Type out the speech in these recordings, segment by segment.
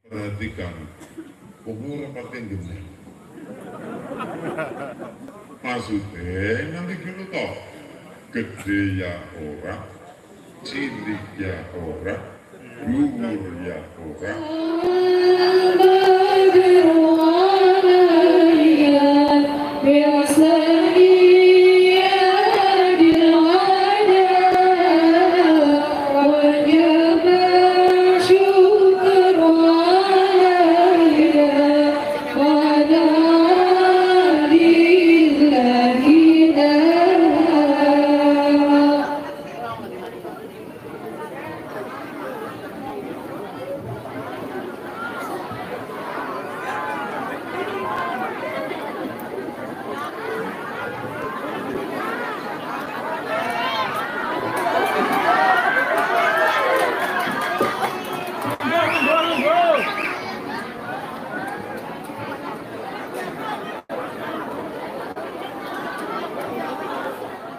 Perhatikan, umur pating gede. Maksudnya nanti dulu toh, gede ya orang, cilik ya orang, luhur ya orang.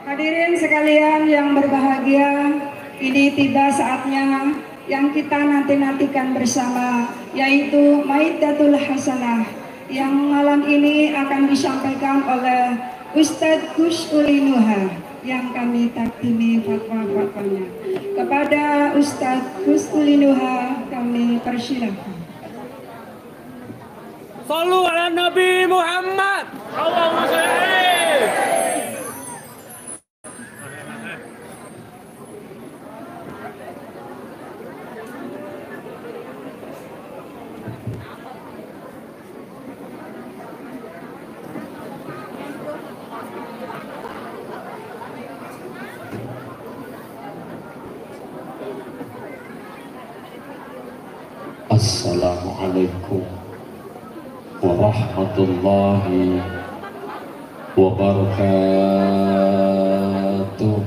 Hadirin sekalian yang berbahagia, ini tiba saatnya yang kita nanti-nantikan bersama, yaitu Maidatul Hasanah yang malam ini akan disampaikan oleh Ustadz Gus Ulinuha yang kami takdimi fatwa-fatwanya. Kepada Ustadz Gus Ulinuha kami persilahkan. Sallu ala Nabi Muhammad. Allahumma sholli. Assalamualaikum warahmatullahi wabarakatuh.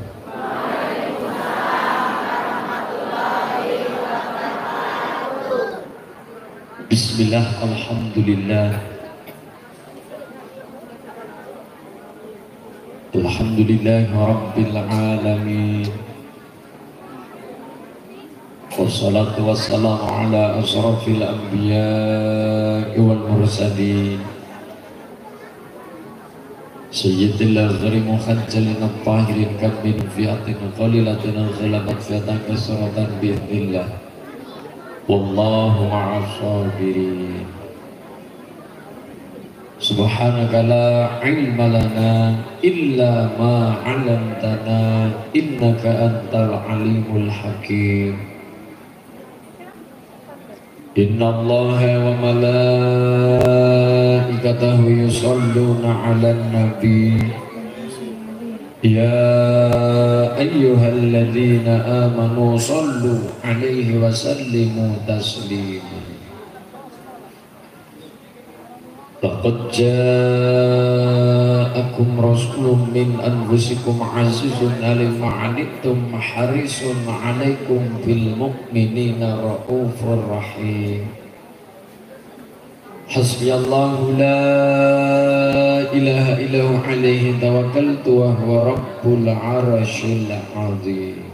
Bismillah, alhamdulillah, alhamdulillahi rabbil alamin. Wassalatu wassalamu ala asrafil anbiya'i wal mursalin Sayyidil aghri mukhajjalin at-tahirin kamin fi'atin qalilatin ghalabat fi'atan kasratan bi'idhnillah wallahu ma'as sabirin. Subhanaka la ilma lana illa ma 'allamtana innaka antal alimul hakim. Inna Allaha wa malaikatahu yusalluna 'alan nabi ya ayyuhalladzina amanu sallu 'alaihi wa sallimu taslima. Laqad ja'akum rasulun min anfusikum 'azizun 'alaihi ma 'anittum harisun 'alaikum bil mu'minina raufur rahim. Hasbiyallahu la ilaha illahu 'alaihi tawakkaltu wa huwa rabbul 'arsyil 'azim.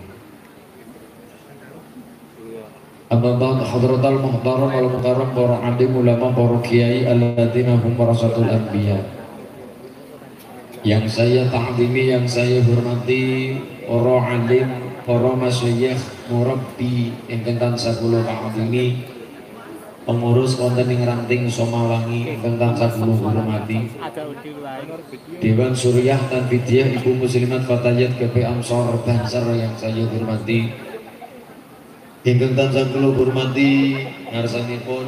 Amma ba'd, hadratal muhtaram wal mukarram, para alim ulama, para kiai alladzina hum warasatul anbiya. Yang saya ta'zimi, yang saya hormati, para alim, para masyayikh, murabbi ingkang tansah kula ta'zimi, pengurus wonten ing Ranting Somawangi ingkang tansah kula hormati, Dewan Suriah Tanfidiyah Ibu Muslimat Fatayat GP Ansor Bansar yang saya hormati, ingkang tansah kula hormati ngarsanipun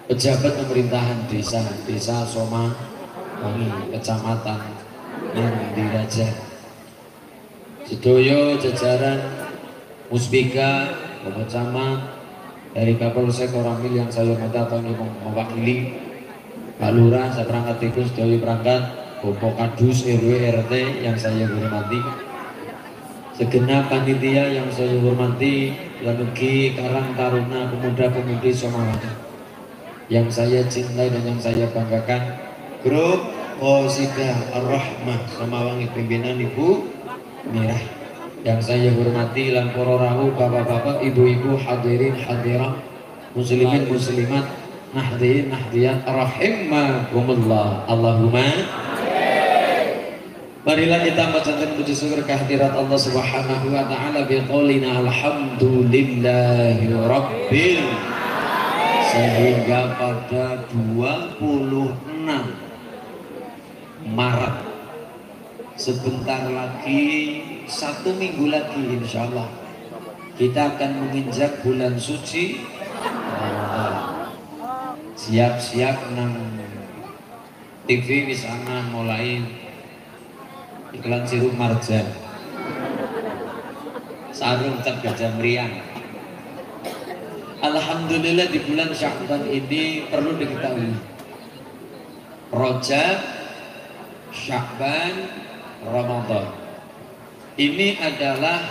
pejabat pemerintahan desa Somawangi, Kecamatan Mandiraja, sedaya jajaran Muspika, Bapak Camat dari Kapolsek Koramil yang saya hormati atau mewakili, Pak Lurah, saya perangkat tikus, sedaya perangkat, Bapak Kadus, RW, RT yang saya hormati, segenap panitia yang saya hormati, lan ugi Karang Taruna Pemuda-Pemudi Somawangi yang saya cintai dan yang saya banggakan, Grup Qasidah Ar-Rahmah Somawangi pimpinan Ibu Mirah yang saya hormati, lan para rawuh, bapak-bapak, ibu-ibu, hadirin hadirat muslimin muslimat, nahdiin nahdiyat rahimakumullah. Allahumma marilah kita mengucapkan puji syukur kehadirat Allah Subhanahu wa taala biqaulina alhamdulillahi rabbil, sehingga pada 26 Maret sebentar lagi, 1 minggu lagi insya Allah kita akan menginjak bulan suci Ramadan. Siap-siap nang TV misalnya mulai iklan sirup marjan, sarung cap gajah meriang. Alhamdulillah di bulan Sya'ban ini perlu diketahui, Rajab, Sya'ban, Ramadan ini adalah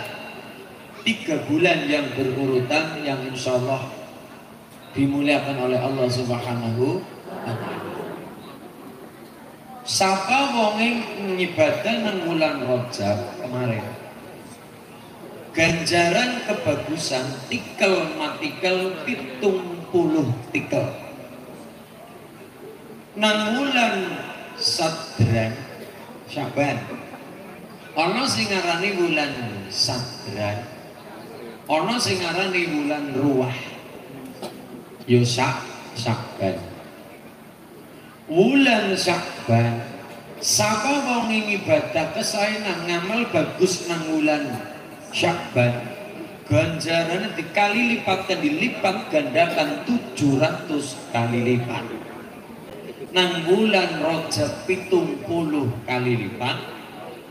3 bulan yang berurutan yang insya Allah dimuliakan oleh Allah Subhanahu wa ta'ala. Sapa wonge ngibadah nang wulan Rajab kemarin, ganjaran kebagusan tikel matikel 70 tikel. Nang wulan Sadran Syaban ana sing ngarani wulan Sadran, ana sing ngarani wulan Ruwah, yo Sya'ban. Wulan Sya'ban sapa wong ibadah kesaenan ngamal bagus nang wulan Sya'ban, ganjarannya dilipat gandakan 700 kali lipat. Nang bulan Rajab 70 kali lipat,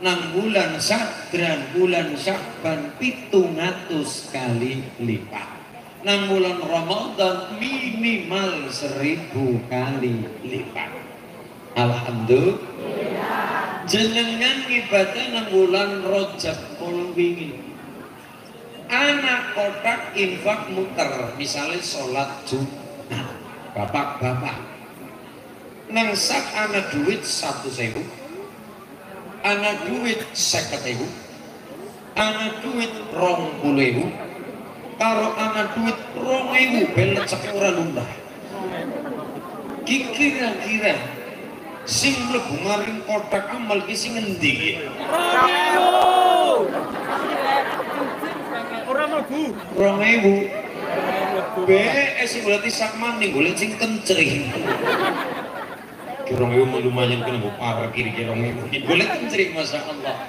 nang bulan Sadran bulan Sya'ban 700 kali lipat, nang bulan Ramadan minimal 1000 kali lipat. Alhamdulillah. Jenengan ibadah nang bulan Rajab wingi, anak kotak infak muter, misalnya sholat Jumat, bapak-bapak nang sak anak duit 1.000, anak duit 50.000, anak duit 20.000, karo anak duit 2.000 belet ora lumrah. Kira-kira sing mlebu maring kotak amal ki sing endi? Ora mlebu. 2.000. BS berarti sak maning golek sing kencring. Kirong mau lumayan kena para kiri kirong golek kencring, masya Allah.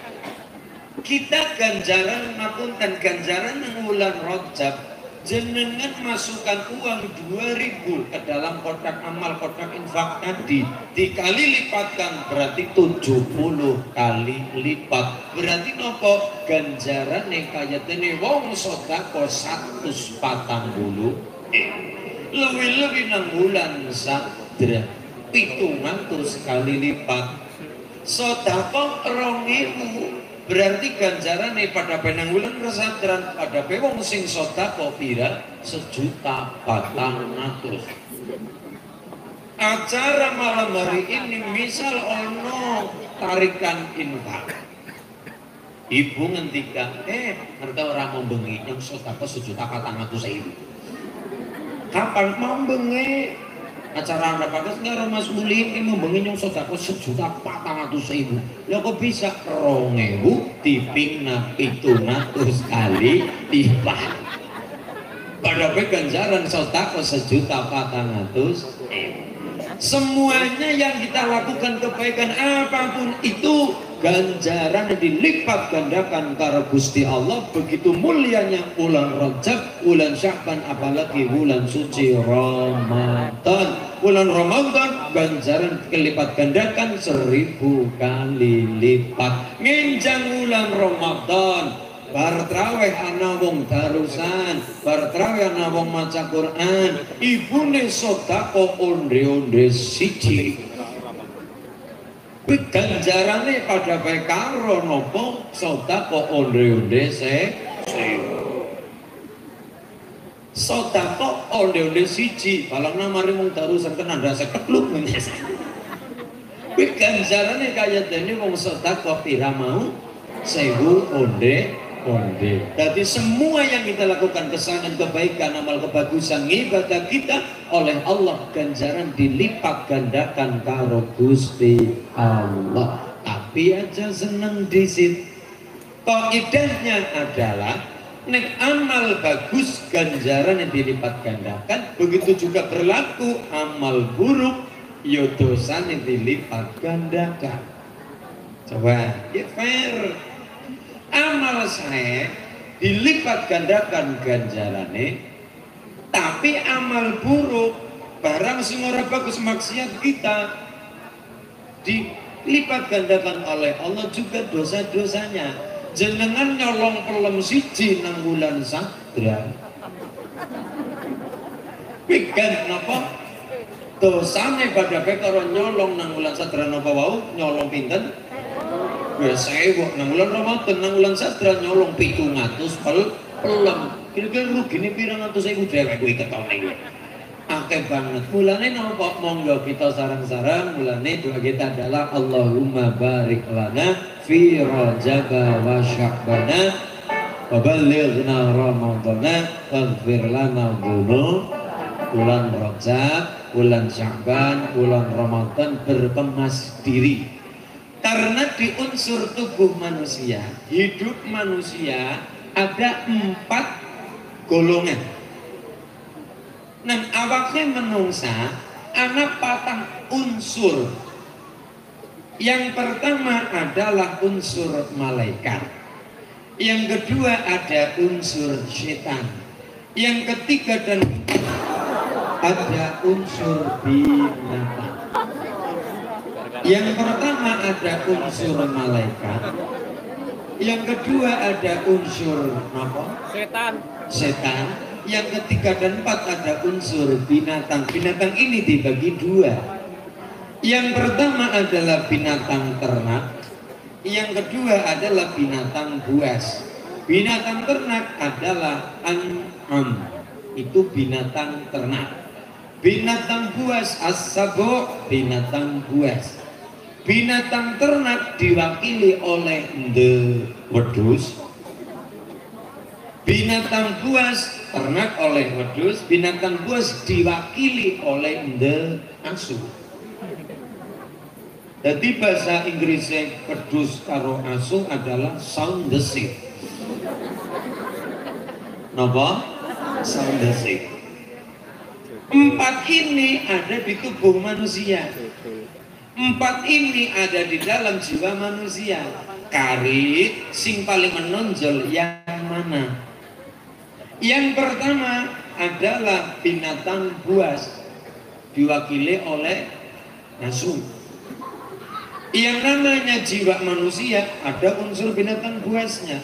Kita ganjaran dan ganjaran yang bulan Rajab, jenengan masukkan uang 2.000 ke dalam kotak amal, kotak infak tadi, dikali lipatkan berarti 70 kali lipat. Berarti nopo ganjaran yang kaya tene wong sedekah 140 lebih nang bulan Sadran 700 kali lipat. Sedekah 2.000 berarti ganjaran pada penang bulan Sadran pada wong sing sedekah pira 1.400.000. Acara malam hari ini misal ono tarikan infak, ibu ngendikan ngerti orang mau bengi yang sedekah 1.400.000. Kapan mau bengi acara anda bagus nggak Mas Uli ini membangun yang sedekah 1.400.000. Ya kok bisa 2.000 dipingna 700 kali lipat. Pada ganjaran sedekah 1.400.000. Semuanya yang kita lakukan kebaikan apapun itu ganjaran dilipat gandakan karena Gusti Allah. Begitu mulianya bulan Rajab, bulan Sya'ban, apalagi bulan suci Ramadan. Bulan Ramadan ganjaran kelipat gandakan 1000 kali lipat. Nginjang bulan Ramadan bar traweh ana wong darusan, bar traweh ana wong maca Quran, ibune sedekah onde-onde siji. Kuwi ganjarane pada bae karo napa sedekah onde-onde sedekah onde-onde siji, balangna mari wong darusan kan anda seketluk menyesa. Kuwi ganjarane kaya dene wong sedekah pira mau 1000 onde konde. Jadi semua yang kita lakukan, kesalahan, kebaikan, amal kebagusan, ibadah kita oleh Allah ganjaran dilipat gandakan karo Gusti Allah. Tapi aja seneng disit. Kaidahnya adalah nek amal bagus ganjaran yang dilipat gandakan, begitu juga berlaku amal buruk ya dosa yang dilipat gandakan. Coba ya fair. Amal saya dilipat gandakan ganjarane, tapi amal buruk barang sing ora bagus maksiat kita dilipat gandakan oleh Allah juga dosa-dosanya. Jenengan nyolong pelem siji nang bulan Sadra, pikan napa dosane pada karo nyolong nang bulan Sadra napa wau nyolong pinten? Biasa kok nang bulan Ramadan nang bulan Sadra nyolong 700 pelem. Kira-kira rugine pirang atus ewu dhewek kuwi ketone iki. Akeh banget. Mulane napa monggo kita sarang-sarang mulane doa kita adalah Allahumma barik lana fi Rajab wa Sya'bana wa ballighna Ramadana waghfir lana dzunub. Bulan Rajab, bulan Sya'ban, bulan Ramadan berkemas diri. Karena di unsur tubuh manusia, hidup manusia ada 4 golongan. Nah, awaknya menungsa anak patang unsur. Yang pertama adalah unsur malaikat. Yang kedua ada unsur setan. Yang ketiga dan ada unsur binatang. Yang pertama ada unsur malaikat. Yang kedua ada unsur apa? Setan. Yang ketiga dan 4 ada unsur binatang. Binatang ini dibagi 2. Yang pertama adalah binatang ternak. Yang kedua adalah binatang buas. Binatang ternak adalah an'am. Itu binatang ternak. Binatang buas as-sabu, binatang buas. Binatang ternak diwakili oleh wedhus. Binatang buas ternak oleh wedhus, binatang buas diwakili oleh asu. Jadi bahasa Inggrisnya wedhus karo asu adalah sound the sheep. Napa? Sound the sheep. 4 ini ada di tubuh manusia. 4 ini ada di dalam jiwa manusia. Karit sing paling menonjol yang mana? Yang pertama adalah binatang buas, diwakili oleh asu. Yang namanya jiwa manusia ada unsur binatang buasnya.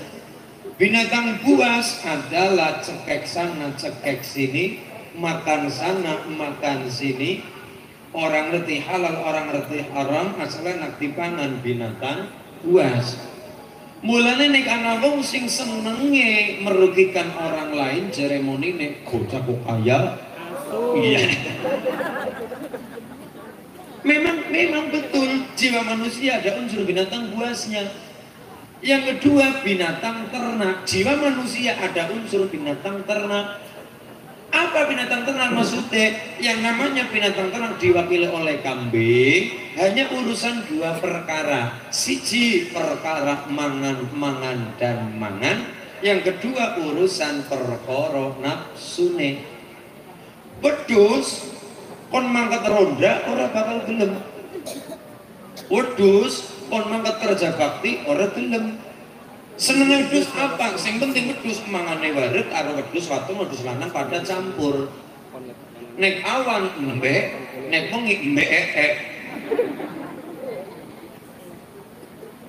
Binatang buas adalah cekek sana cekek sini, makan sana makan sini. Orang ngerti halal, orang ngerti haram, asalnya nak dipangan binatang buas. Mulane nek ana wong sing senenge merugikan orang lain, jeremoni nek bocah kok kaya. Iya. Memang betul jiwa manusia ada unsur binatang buasnya. Yang kedua binatang ternak. Jiwa manusia ada unsur binatang ternak. Apa binatang ternak maksudnya? Yang namanya binatang ternak diwakili oleh kambing hanya urusan 2 perkara. Siji perkara mangan dan mangan. Yang kedua urusan perkara nafsune. Wedhus kon mangkat ronda ora bakal gelem. Wedhus kon mangkat kerja bakti ora gelem. Seneng wedhus apa? Sing penting wedhus mangane wareg karo wedhus watu wedhus lanang pada campur. Nek awan mbek, nek wengi mbek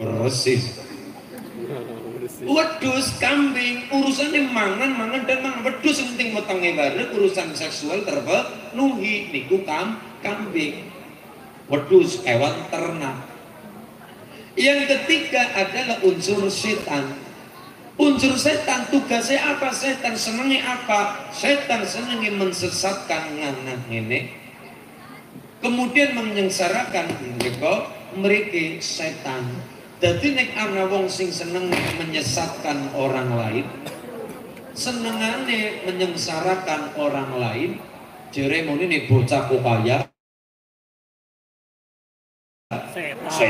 persis. Wedhus kambing urusannya mangan dan mangan. Wedhus sing penting wetenge wareg urusan seksual terpenuhi niku kambing. Wedhus hewan ternak. Yang ketiga adalah unsur setan. Unsur setan tugasnya apa? Setan senangnya apa? Setan senangnya mensesatkan anak ini, kemudian menyengsarakan mereka setan. Dadi nek ana wong sing seneng menyesatkan orang lain, senengane menyengsarakan orang lain, jere muni nek bocah kaya.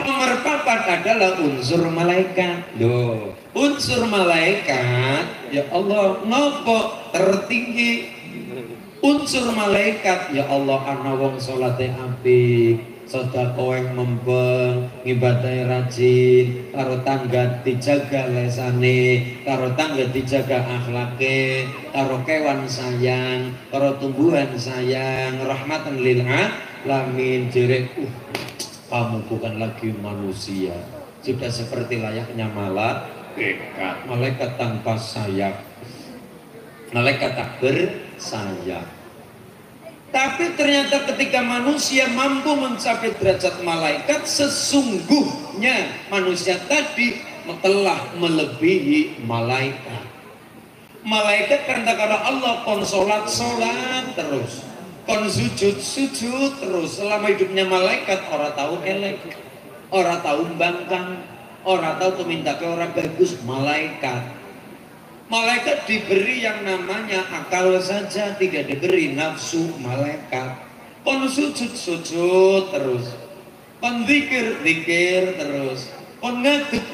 Nomor 4 adalah unsur malaikat. Loh, unsur malaikat ya Allah nopo tertinggi. Unsur malaikat ya Allah ana wong salate apik, sedekah yang mempeng, ngibadahe rajin, karo tangga dijaga lesane, karo tangga dijaga akhlake, karo kewan sayang, karo tumbuhan sayang, rahmatan lil alamin. Jere kamu bukan lagi manusia, sudah seperti layaknya malaikat. Malaikat tanpa sayap, malaikat tak bersayap. Tapi ternyata ketika manusia mampu mencapai derajat malaikat, sesungguhnya manusia tadi telah melebihi malaikat. Malaikat karena Allah kon solat terus, kon sujud terus. Selama hidupnya malaikat orang tahu elek, orang tahu bangkang, orang tahu tuminta ke orang bagus. Malaikat diberi yang namanya akal saja, tidak diberi nafsu. Malaikat kon sujud terus, kon zikir terus, kon ngadeg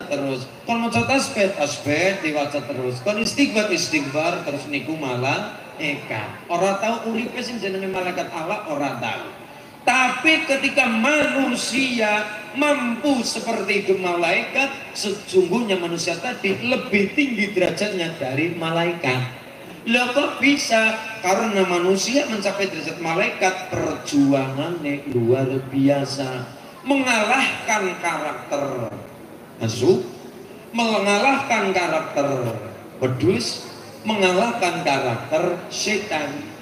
terus, kon maca tasbih diwaca terus, kon istighfar terus. Niku malaikat. Ora tahu uripe sing jenenge malaikat Allah, ora tahu. Tapi ketika manusia mampu seperti itu malaikat, sesungguhnya manusia tadi lebih tinggi derajatnya dari malaikat. Lah kok bisa? Karena manusia mencapai derajat malaikat, perjuangannya luar biasa. Mengalahkan karakter nafsu, mengalahkan karakter pedus, mengalahkan karakter setan.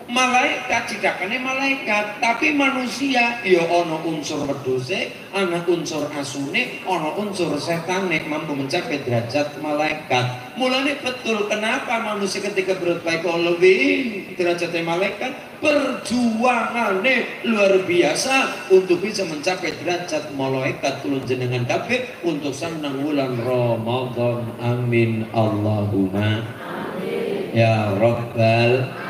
Malaikat cidakane malaikat, tapi manusia ya ana unsur wedhuse, ana unsur asune, ana unsur setane, mampu mencapai derajat malaikat. Mulane betul kenapa manusia ketika berbuat lebih derajatnya malaikat, perjuangannya luar biasa untuk bisa mencapai derajat malaikat. Tulung jenengan kabeh untuk senang bulan Ramadan. Amin Allahumma amin ya rabbal.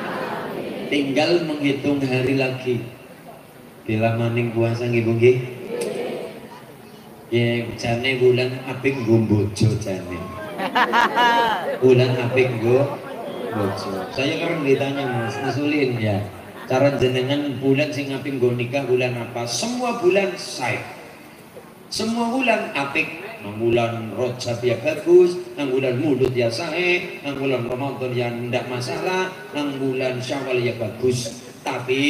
Tinggal menghitung hari lagi. Bila maning puasa nggih Bu nggih? Ya jane bulan apik nggo bojo jane. Bulan apik nggo bojo. Saya kan ditanya Mas Usulin ya. Cara jenengan bulan sing apik nggo nikah bulan apa? Semua bulan saya. Semua bulan apik. Nang bulan Rajab ya bagus, nang bulan Mulut ya sae, nang bulan Ramadan ya ndak masalah, nang bulan Syawal ya bagus. Tapi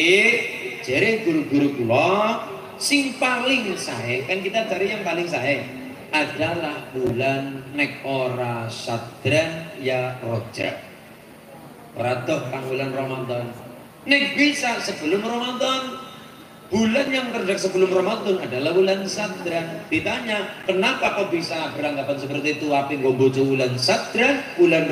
jere guru-guru kula sing paling sae, kan kita cari yang paling sae adalah bulan nek ora Sadran ya Rajab. Ora toh kang bulan Ramadan. Nek bisa sebelum Ramadan. Bulan yang terdekat sebelum Ramadan adalah bulan Sadran. Ditanya, kenapa kok bisa beranggapan seperti itu? Api ngombojo bulan Sadran, bulan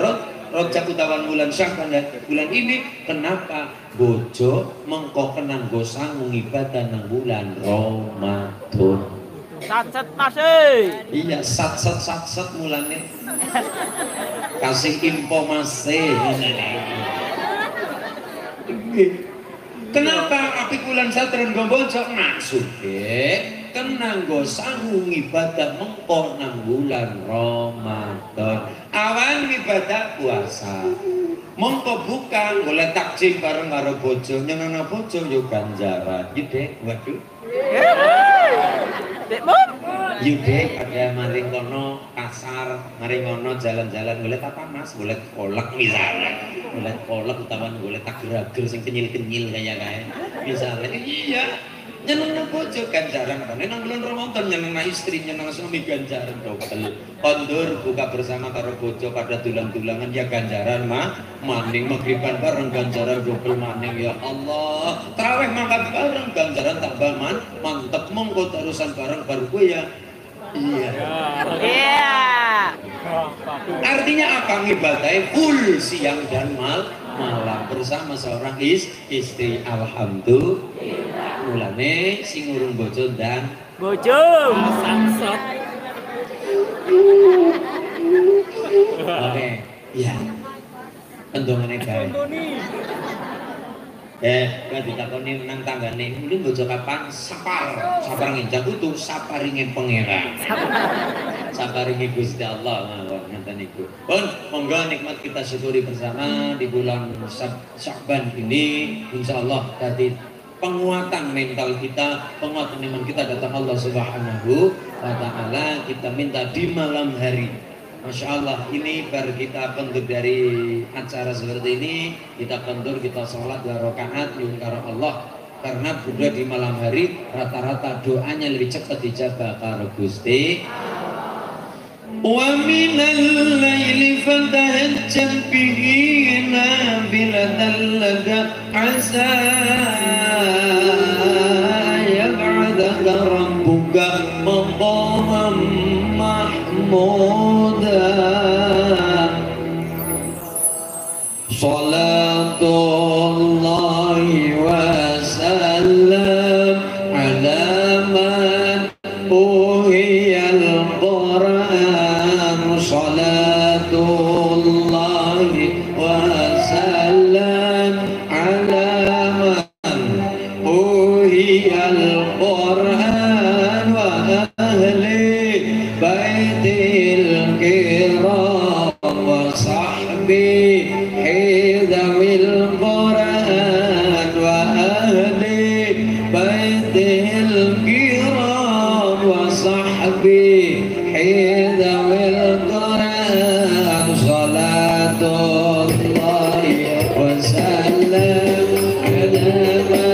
Rajab utawan bulan Sya'ban dan bulan ini. Kenapa bojo mengko kenang go sangu ibadah nang bulan Ramadan? Satset masih. Iya, sat mulane. Kasih info masih. Kenapa api bulan Sadran gombojo? Maksudnya kenang go sangu ibadah mengko nang bulan Ramadan. Awan ibadah puasa. Mengko bukan boleh takjil bareng karo bojo, nyenengna bojo yo ganjaran. Yuk waduh. Dekmu? Yudhe ada maring kono pasar, maring kono jalan-jalan boleh apa Mas? Boleh kolak misalnya. Boleh kolak utawa boleh tager-ager sing kenyil-kenyil kaya misalnya. Iya. Nyenengna bojo ganjaran kan. Nang bulan Ramadan nyenengna istri, nyenengna suami ganjaran double. Kondur buka bersama karo bojo pada tulang-tulangan ya ganjaran maning magriban bareng ganjaran double maning ya Allah. Tarawih mangkat bareng ganjaran tambah mantep monggo terusan bareng baru gue ya. Iya. Iya. Artinya apa? Ngibadahi full siang dan malam bersama seorang istri. Alhamdulillah. Mulane sing urung bojo dan Bojo. Sangsot. Oke, iya. Pendongane gawe. Kan ditakoni nang tanggane, "Ini bojo kapan?" Sapar nginjak utuh saparinge pangeran. Saparinge Gusti Allah mawon ngoten niku. Pun monggo nikmat kita syukuri bersama di bulan Sya'ban ini insyaallah dadi penguatan mental kita, penguatan iman kita datang Allah Subhanahu wa taala. Kita minta di malam hari. Masya Allah, ini baru kita kondur dari acara seperti ini. Kita kondur, kita sholat 2 rakaat nyuwun karo Allah. Karena berdoa di malam hari rata-rata doanya lebih cepat dijabah karo Gusti. Wa minal laili fatahajjab bihi nafilatan laka asa yab'adaka rabbuka maqaman mahmuda. Salatullahi wa salam ala man uhiyal Quran. Salatullahi wa salam ala man uhiyal Quran wa ahli baitil kiram wa sahbi hidawil Quran wa ahli baitil kiram wa sahbi hidawil Quran. Salatullahi wa salam ala man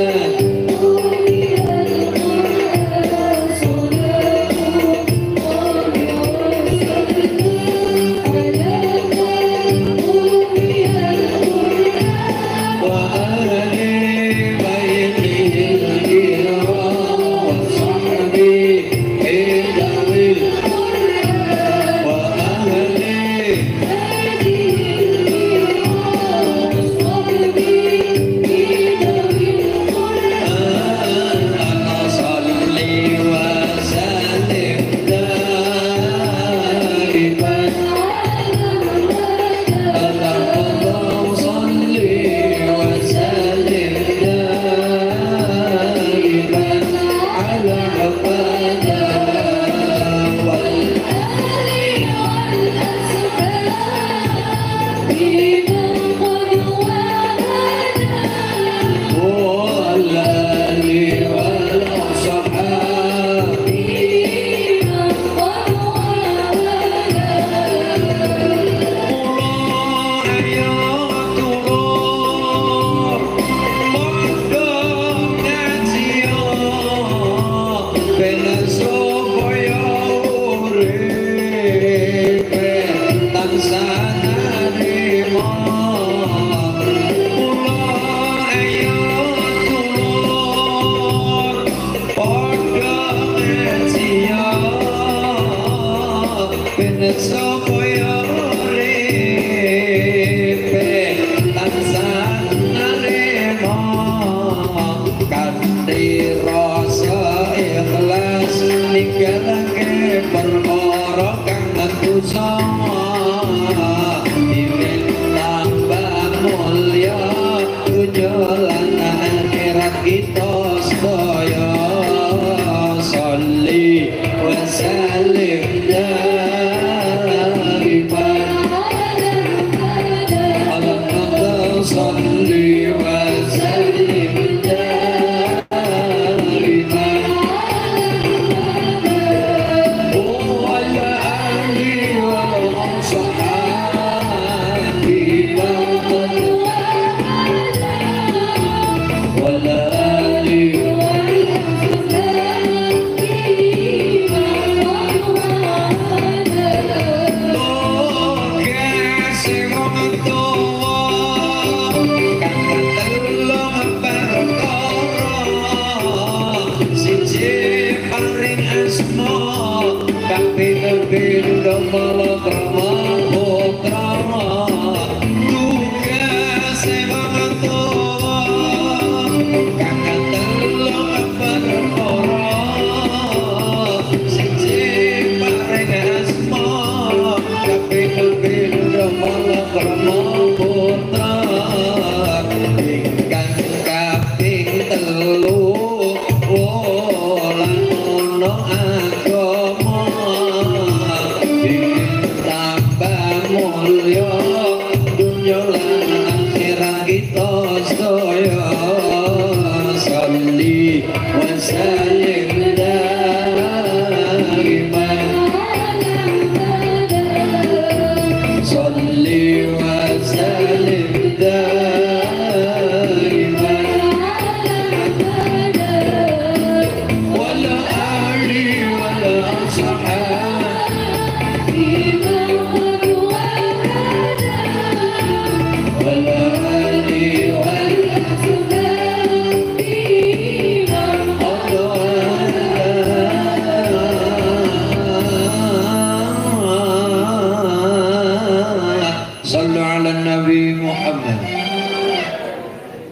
ولا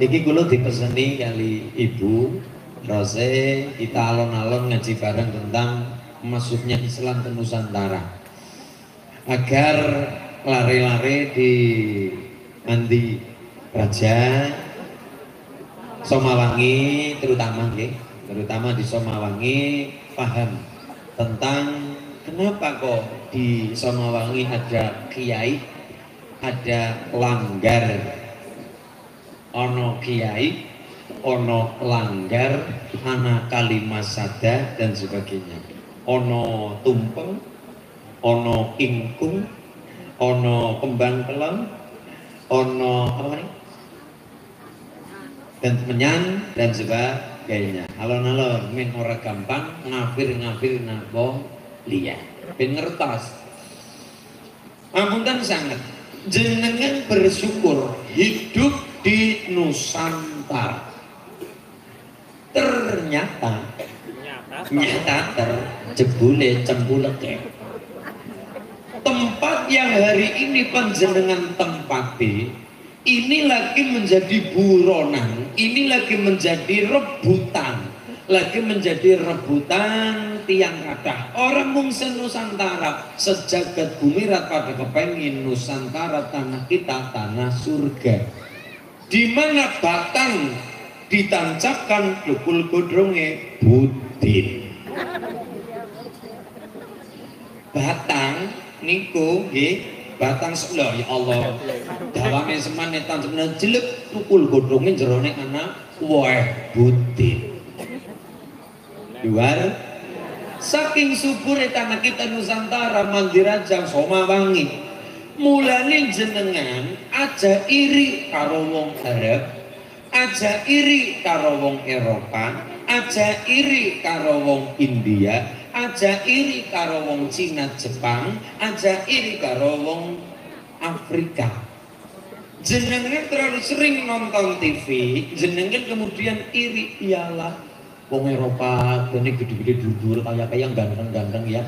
Iki kula dipeseni kali Ibu Rose, kita alon-alon ngaji bareng tentang masuknya Islam ke Nusantara. Agar lare-lare di Mandi Raja Somawangi terutama di Somawangi paham tentang kenapa kok di Somawangi ada kiai, ada langgar, ono kiai, ono langgar, ana kalimat sada dan sebagainya, ono tumpeng, ono ingkung, ono kembang kelon, ono apa nih? Dan menyan dan sebagainya. Alon-alon men ora gampang ngafir napa liya. Ben ngertos. Amunten sangat jenengan bersyukur hidup di Nusantara. Ternyata terjebule cempuleke. Tempat yang hari ini panjenengan tempati ini lagi menjadi buronan, ini lagi menjadi rebutan, tiang kadah. Orang mungsen Nusantara sejagat bumi pada kepengin Nusantara tanah kita tanah surga, di mana batang ditancapkan lukul godronge budin. Batang niku nggih batang sebelah ya Allah dawane seman netan sebenarnya jelek tukul godhongnya jerone anak wah budin luar saking subur tanah kita Nusantara Mandi Raja Somawangi mulane jenengan aja iri karo wong Arab, aja iri karo wong Eropa, aja iri karo wong India, aja iri karo wong Cina Jepang, aja iri karo wong Afrika. Jenengan terlalu sering nonton TV, jenengan kemudian iri, iyalah wong Eropa ini gede-gede dudur kayak ganteng-ganteng ya.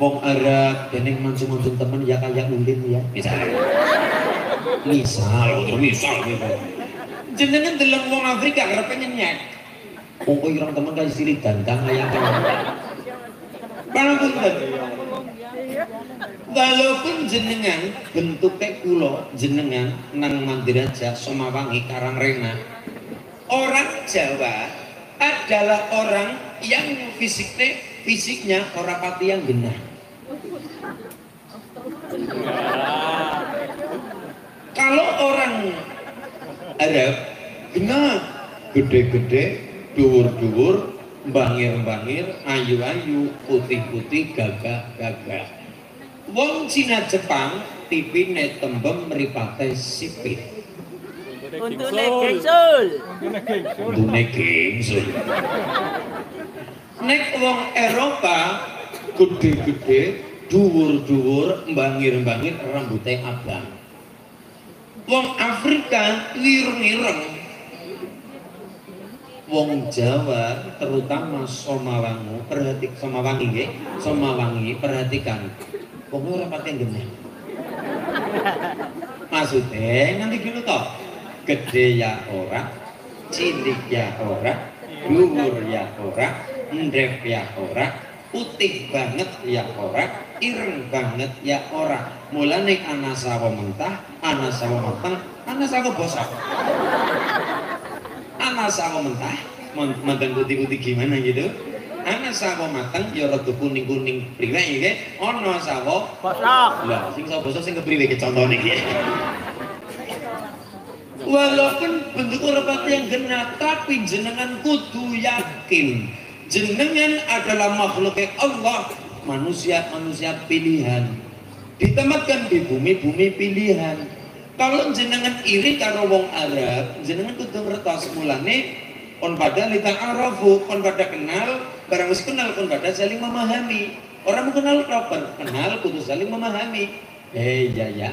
Wong Arab ini mancung-mancung temen ya kayak ulin ya. Misal gitu. Jenengan deleng wong Afrika karena pengen nyek. Wong irang temen kayak silik ganteng kayak walaupun jenengan bentuknya kulo jenengan nang Mandi Raja Somawangi Karangrena, orang Jawa adalah orang yang fisiknya orang pati yang genah. Kalau orang Arab genah, gede-gede, dhuwur-dhuwur, bangir-bangir, ayu-ayu, putih-putih, gagah-gagah. Wong Cina Jepang tipine tembem mripate sipit. Untune gengsul. Nek wong Eropa gede-gede, dhuwur-dhuwur, bangir-bangir, rambutnya abang. Wong Afrika ireng-ireng. Wong Jawa terutama Somawangi perhatikan wong ora pating genah. Maksudnya nanti dulu toh gede ya ora, cilik ya ora, dhuwur ya ora, ndrep ya ora, putih banget ya ora, ireng banget ya ora. Mulane ana sawo mentah, ana sawo mateng, ana sawo bosok. Ana sawo mentah, mantan putih-putih gimana gitu. Ana sawo mateng ya rada kuning-kuning priwek iki, ana sawo Bosok. lah sing sawo bosok sing kepriwe iki contone iki. Walaupun bentuk rapat yang genah, tapi jenengan kudu yakin jenengan adalah makhluk Allah, manusia pilihan, ditempatkan di bumi pilihan. Kalau jenengan iri karo wong Arab, jenengan kudu ngertos mulane kon pada lita arafu, kon pada kenal, barang wis kenal kon pada saling memahami. Orang kenal proper, kenal kudu saling memahami. Ya.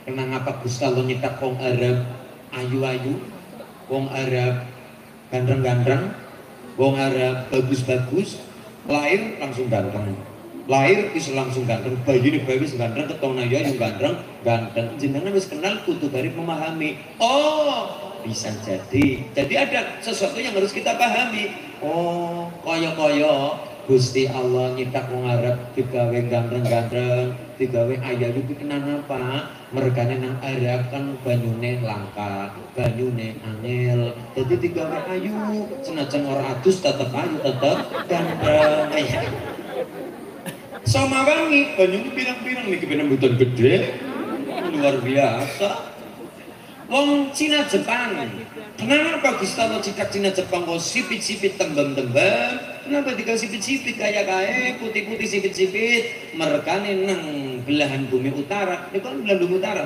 Kenang apa Gus kalau nyetak wong Arab ayu-ayu, wong Arab gandreng-gandreng, wong Arab bagus-bagus, lahir langsung ganteng. Lahir wis langsung ganteng, bayi wis ganteng, ketona ya yang ganteng. Jenengan wis kenal kudu bari memahami. Oh, bisa jadi ada sesuatu yang harus kita pahami. Oh, koyo-koyo Gusti Allah nyipta wong Arab digawe gandreng-gandreng, digawe ayu itu kenapa? Mergane nang Arab kan banyune langka, banyune angel. Jadi digawe ayu, senajan ora adus tetep ayu, tetep gandreng. Somawangi banyune pirang-pirang niki bener-bener gede. Luar biasa. Wong Cina Jepang, kenapa Gusti Allah cipta Cina Jepang kok sipit-sipit tembem-tembem? Kenapa dikasih sipit-sipit kayak putih-putih sipit-sipit? Merekane nang belahan bumi utara, ini kan belahan bumi utara.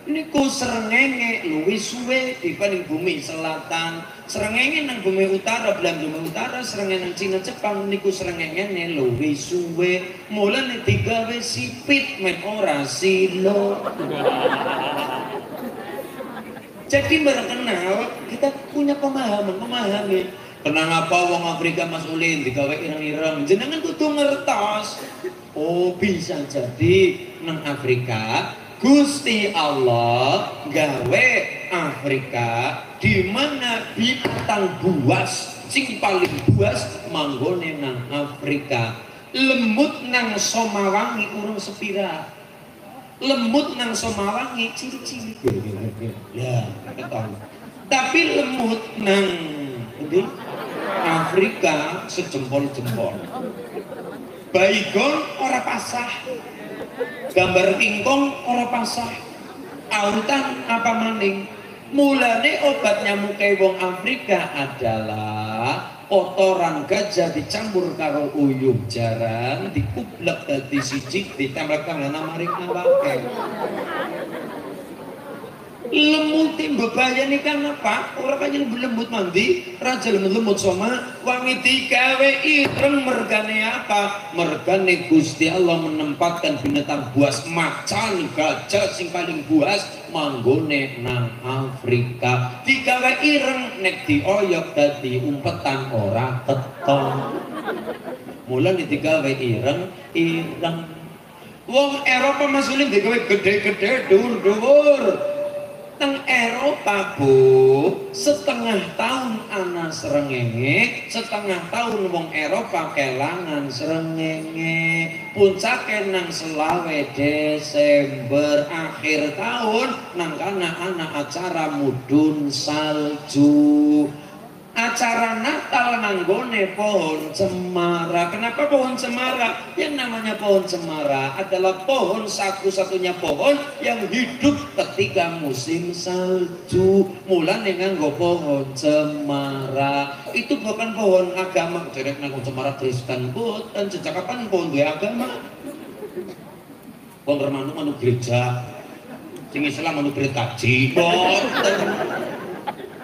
Ini ku srengenge luwih suwe dibanding bumi selatan. Srengenge nang bumi utara, belahan bumi utara, srengenge nang Cina Jepang niku srengenge luwih suwe. Mulane digawe sipit men ora silo. Jadi berkenal kita punya memahami. Kenapa wong Afrika Mas Ulin digawe ireng-ireng? Jenengan kudu ngertos. Oh, bisa jadi nang Afrika Gusti Allah gawe Afrika di mana bintang buas sing paling buas manggone nang Afrika. Lemut nang Somawangi urung sepira. Lemut nang Somawangi cilik-cilik ya betul. Tapi lemut nang di Afrika sejempol-jempol. Baygon ora pasah, gambar kingkong ora pasah, autan apa maning. Mulane obat nyamuke wong Afrika adalah kotoran gajah dicampur karo uyuh jaran dikublek dadi siji ditambah-tambah maring awake. Lemut mbebayani kan apa? Ora kaya lembut mandi, raja lemut soma wangi digawe ireng mergane apa? Mergane Gusti Allah menempatkan binatang buas macan gajah sing paling buas manggone nang Afrika. Digawe ireng nek dioyok dadi umpetan ora ketong. Mulane digawe ireng. Wong Eropa masulin digawe gede-gede dhuwur-dhuwur. Teng Eropa bu, setengah tahun ana srengenge, setengah tahun wong Eropa kelangan srengenge. Puncake nang selawe Desember akhir tahun nang kana ana acara mudhun salju. Acara Natal nanggone pohon cemara. Kenapa pohon cemara? Yang namanya pohon cemara adalah pohon satu-satunya pohon yang hidup ketika musim salju. Mulane nganggo pohon cemara. Itu bukan pohon agama. Derek nang cemara Kristen boten. Sejak kapan pohon duwe agama? Pohon remanu gereja. Sing Islam anu berkaji. Boten.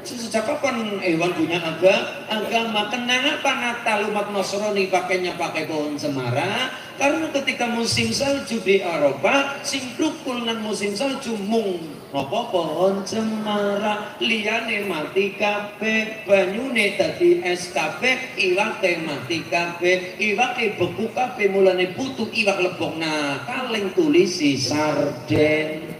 Sejak kapan hewan punya agama? Kenapa Natal umat Nasrani pakainya pakai pohon cemara? Karena ketika musim salju di Eropa, sing klukul nang musim salju mung napa pohon cemara. Liyane mati kabeh, banyune dadi es kabeh, iwake mati kabeh, iwake beku kabeh. Mulane butuh iwak lebokna kaleng tulisi sarden.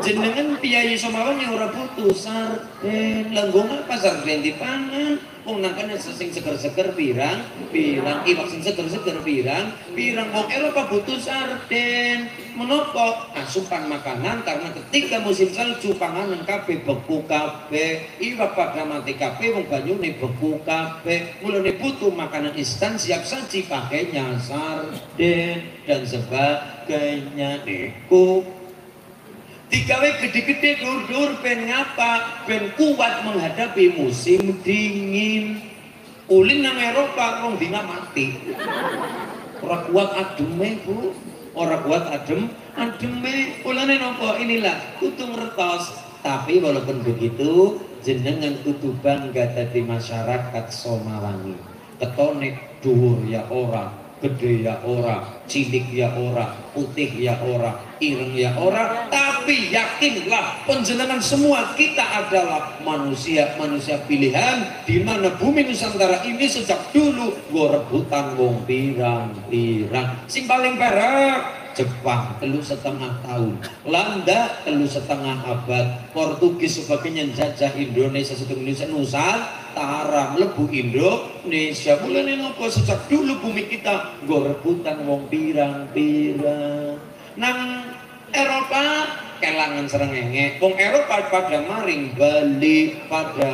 Jenengan piyayi Somawangi ora butuh sarden. Lenggong apa sarden dipangan? Wong nangkane sing seger-seger pirang, iwak sing seger-seger pirang. Wong Eropa butuh sarden. Menapa? Asupan makanan karena ketika musim salju panganan kabeh beku kabeh, iwak pada mati kabeh, wong banyune beku kabeh. Mulane butuh makanan instan siap saji pakainya sarden dan sebagainya niku. Digawe gede-gede dur-dur ben ngapa? Ben kuat menghadapi musim dingin. Ulin nang Eropa rong dina mati. Ora kuat ademe, Bu. Ora kuat ademe. Ulane napa? Inilah kudu ngertos. Tapi walaupun begitu, jenengan kudu bangga dadi masyarakat Somawangi. Ketone dhuwur ya ora, gede ya ora, cilik ya ora, putih ya ora, ireng ya ora, tapi yakinlah panjenengan semua kita adalah manusia pilihan di mana bumi Nusantara ini sejak dulu gua rebutan wong pirang-pirang. Sing paling perak Jepang 3,5 tahun, Belanda 3,5 abad, Portugis sebagainya jajah Indonesia sedang Indonesia Nusantara mlebu Indonesia. Mulane napa sejak dulu bumi kita nggo rebutan wong pirang-pirang. Nang Eropa kelangan srengenge, wong Eropa pada maring Bali pada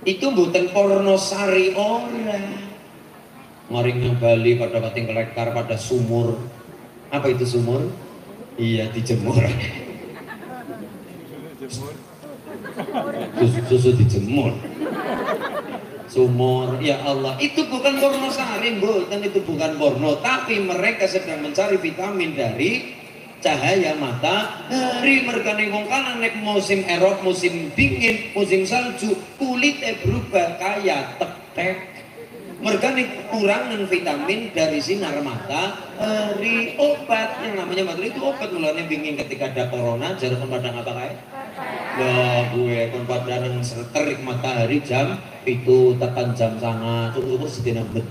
itu mboten pornosari orang. Maring nang Bali pada kating kelekar pada sumur. Apa itu sumur? Iya, dijemur. Susu dijemur. Sumur, ya Allah, itu bukan porno sari, bukan, itu bukan porno, tapi mereka sedang mencari vitamin dari cahaya matahari. Mereka nengok kanan nek musim Eropa, musim dingin, musim salju, kulitnya berubah kayak tetek. Mereka kekurangan vitamin dari sinar matahari. Obat yang namanya matahari itu obat. Mulanya bingung ketika ada corona, jarum padang apa kayak? Ya gue kon padang terik matahari jam itu tekan jam sangat syukur sedina bet.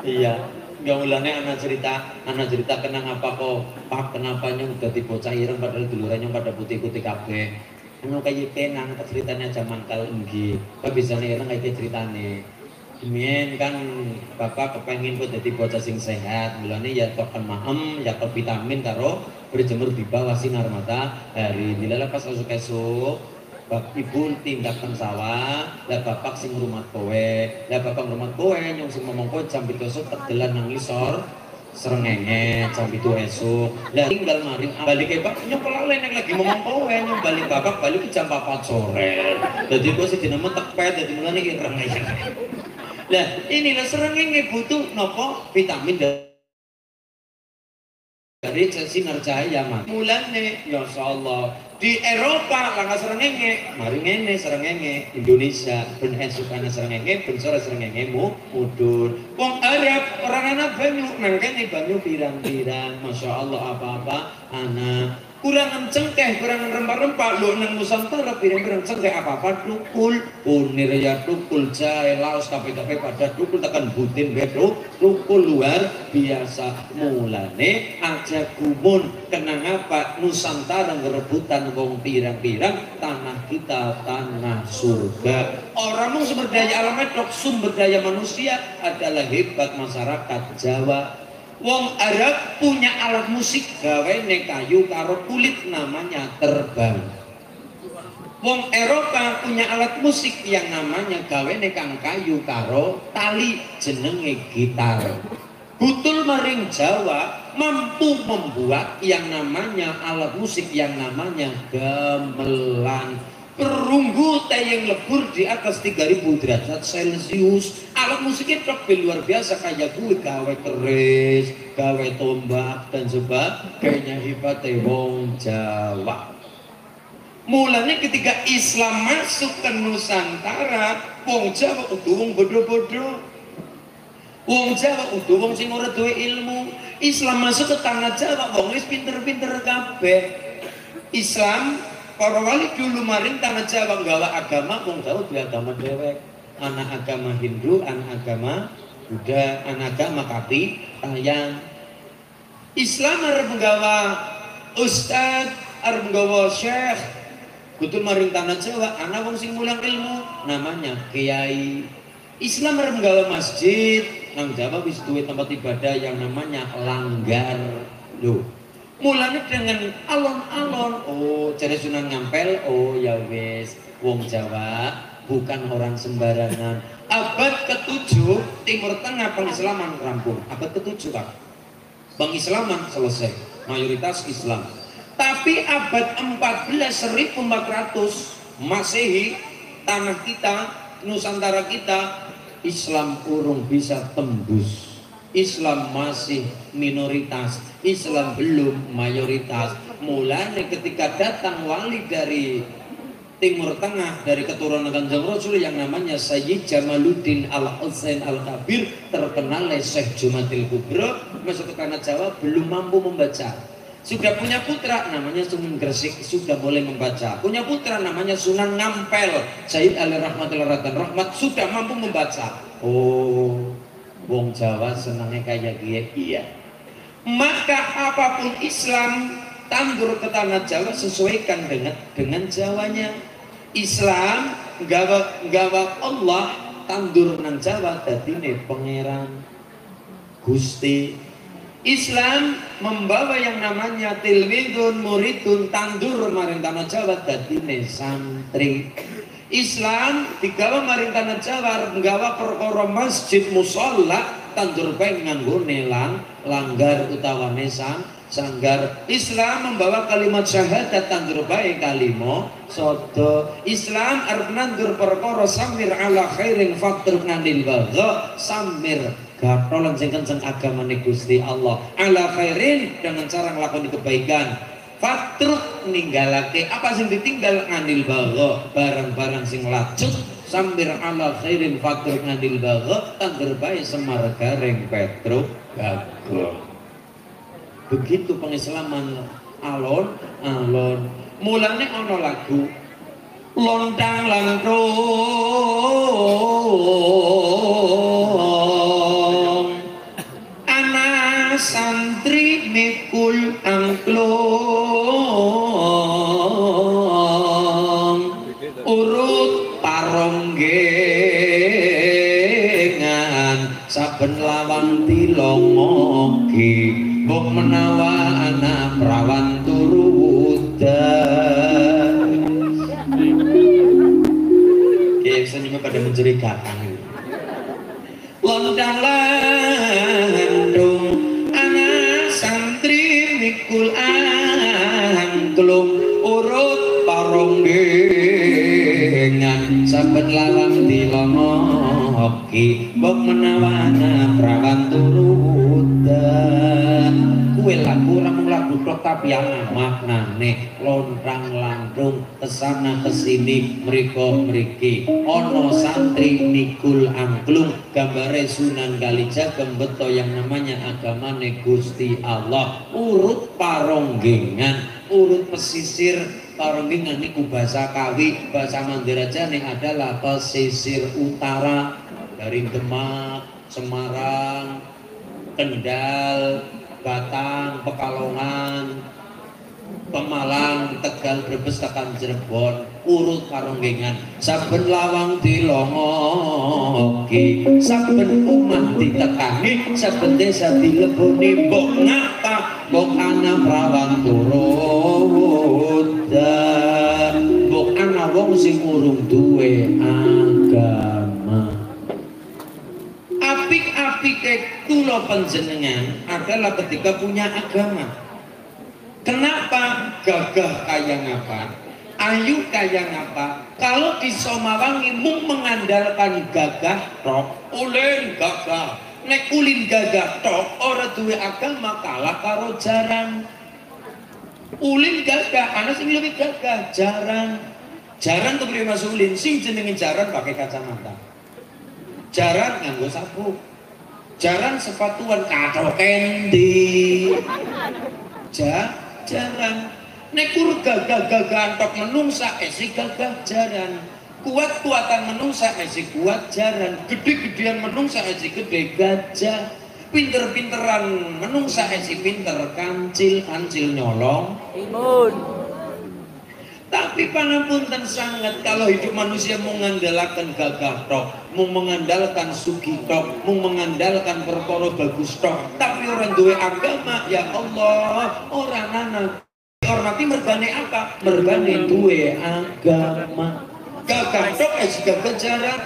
Iya, nggak mulanya anak cerita kenang apa kok pak kenapanya udah dibocah ireng padahal dulurannya pada putih-putih kabeh. Anu kayak tenang ceritanya zaman kal enggi. Kok bisa nih orang kayak ceritane. Mien kan bapak kepengin kok jadi bocah sing sehat. Mulane ya token maem, ya ke vitamin karo berjemur di bawah sinar matahari. Dilala pas esuk-esuk bab ibu tindakan sawah, lah bapak sing ngrumat kowe. Lah bapak ngrumat kowe nyong sing ngomong kowe jam 7 esuk tegelan nang ngisor. Srengenge jam 7 esuk. Lah tinggal maring balik ke Pak nyong pelalen lagi ngomong kowe nyong balik bapak balik jam 4 sore. Dadi kok sedina mentekpet dadi mulane ireng. Lah inilah srengenge butuh nopo vitamin dari sinar cahaya mah. Mulane ya Allah di Eropa langkah srengenge mari ngene srengenge Indonesia ben esuk ana srengenge ben sore srengenge mudun. Wong Arab orang ana banyu nang kene banyu pirang-pirang masyaallah apa-apa ana kurangan cengkeh kurangan rempah-rempah lho nang Nusantara pirang-pirang cengkeh apa-apa tukul punir ya tukul jahe laos kabeh-kabeh pada tukul tekan butin bedo tukul luar biasa. Mulane aja gumun kenang apa Nusantara ngerebutan wong pirang-pirang tanah kita tanah surga. Orang mau sumber daya alam dok sumber daya manusia adalah hebat masyarakat Jawa. Wong Arab punya alat musik gawe nek kayu karo kulit namanya terbang. Wong Eropa punya alat musik yang namanya gawe nek kang kayu karo tali jenenge gitar. Butul maring Jawa mampu membuat yang namanya alat musik yang namanya gamelan. Perunggu tayang lebur di atas 3000 derajat Celcius. Alat musiknya lebih luar biasa kayak gue gawe keris, gawe tombak dan sebagainya hebat wong Jawa. Mulanya ketika Islam masuk ke Nusantara, wong Jawa udah wong bodoh-bodoh. Wong Jawa udah wong sing ora duwe ilmu. Islam masuk ke tanah Jawa, wong wis pinter-pinter kabeh. Islam para wali dulu maring tanah Jawa nggawa agama wong Jawa duwe agama dhewek. Ana agama Hindu, ana agama Buddha, ana agama Kapitayan. Islam arep nggawa ustad, arep nggawa syekh. Kudu maring tanah Jawa ana wong sing mulang ilmu namanya kiai. Islam arep nggawa masjid, nang Jawa wis duwe tempat ibadah yang namanya langgar. Lho, mulanya dengan alon-alon, oh cari Sunan Ngampel, oh ya wis, wong Jawa bukan orang sembarangan. Abad ke-7 Timur Tengah pengislaman rampung. Abad ke-7 Pak, pengislaman selesai, mayoritas Islam. Tapi abad 14 1400 Masehi tanah kita, Nusantara kita, Islam urung bisa tembus. Islam masih minoritas, Islam belum mayoritas. Mulanya ketika datang wali dari Timur Tengah, dari keturunan Kanjeng Rasul yang namanya Sayyid Jamaluddin Al-Husain Al-Kabir, terkenal Syekh Jumatil Kubro, masuk ke tanah Jawa belum mampu membaca. Sudah punya putra namanya Sunan Gresik, sudah boleh membaca. Punya putra namanya Sunan Ngampel, Sayyid Ali Rahmatul Rahman Rahmat, sudah mampu membaca. Oh, wong Jawa senangnya kayak gini. Iya. Maka apapun Islam tandur ke tanah Jawa sesuaikan dengan Jawanya. Islam gawa Allah tandur nang Jawa dadine pangeran Gusti. Islam membawa yang namanya tilmidun muridun tandur maring tanah Jawa dadine santri. Islam digawa maring tanah Jawa nggawa perkara masjid musholla tandur bae nganggone langgar utawane sanggar. Islam membawa kalimat syahadat tandur bae kalimo sodo. Islam arep nandur perkara samir ala khairin faktur nandil bagha samir gatolan sing kenceng agamane Gusti Allah ala khairin dengan cara nglakoni kebaikan fatruk ninggalake apa sing ditinggal nganil bagha barang-barang sing lacut samir ala khairin fatruk nganil bagha tandur bae semar gareng petruk gago. Begitu pengislaman alon-alon. Mulane ana lagu lontang lantrong ana santri mikul angklong urut paronggengan saben lawang dilongoki bok menawa anak perawan turu udan. Oke, senyumnya pada mencurigakan. Lontang landung anak santri mikul angklung urut paronggengan saben lawang dilongoki bok menawa anak perawan turu udan. Kue lagu ramung lagu tok tapi yang maknane lontang landung kesana kesini mriko mriki ono santri nikul angklung gambare Sunan Kalijaga beto yang namanya agamane Gusti Allah urut paronggengan urut pesisir paronggengan niku bahasa Kawi bahasa Mandirajane adalah pesisir utara dari Demak, Semarang, Kendal, Batang, Pekalongan, Pemalang, Tegal, Brebes, tekan Cirebon, urut paronggengan saben lawang dilongoki saben umah ditekani saben desa dileboni mbok ngapa mbok ana prawan turudan mbok ana wong sing urung duwe agama. Apik-apike kula panjenengan adalah ketika punya agama. Kenapa gagah kaya ngapa? Ayu kaya ngapa? Kalau di Somawangi mung mengandalkan gagah tok, ulin gagah. Nek ulin gagah tok ora duwe agama kalah karo jaran. Ulin gagah, ana sing luwih gagah, jaran. Jaran tuh Mas Ulin sing jenenge jaran pakai kacamata. Jaran nganggo sapu. Jaran sepatuan kacau kendi. Jaran. Nek kur gagah antok menungsa esi gagah jaran. Kuat-kuatan menungsa esi kuat jaran. Gede-gedean menungsa esi gede gajah. Pinter-pinteran menungsa esi pinter kancil nyolong. Imun. Tapi pangapunten sangat kalau hidup manusia mengandalkan gagah tok, mengandalkan sugi tok, mengandalkan perkara bagus tok, tapi orang duwe agama ya Allah, orang anak hormati mergane apa? Mergane duwe agama. Gagah tok esi gagah jaran,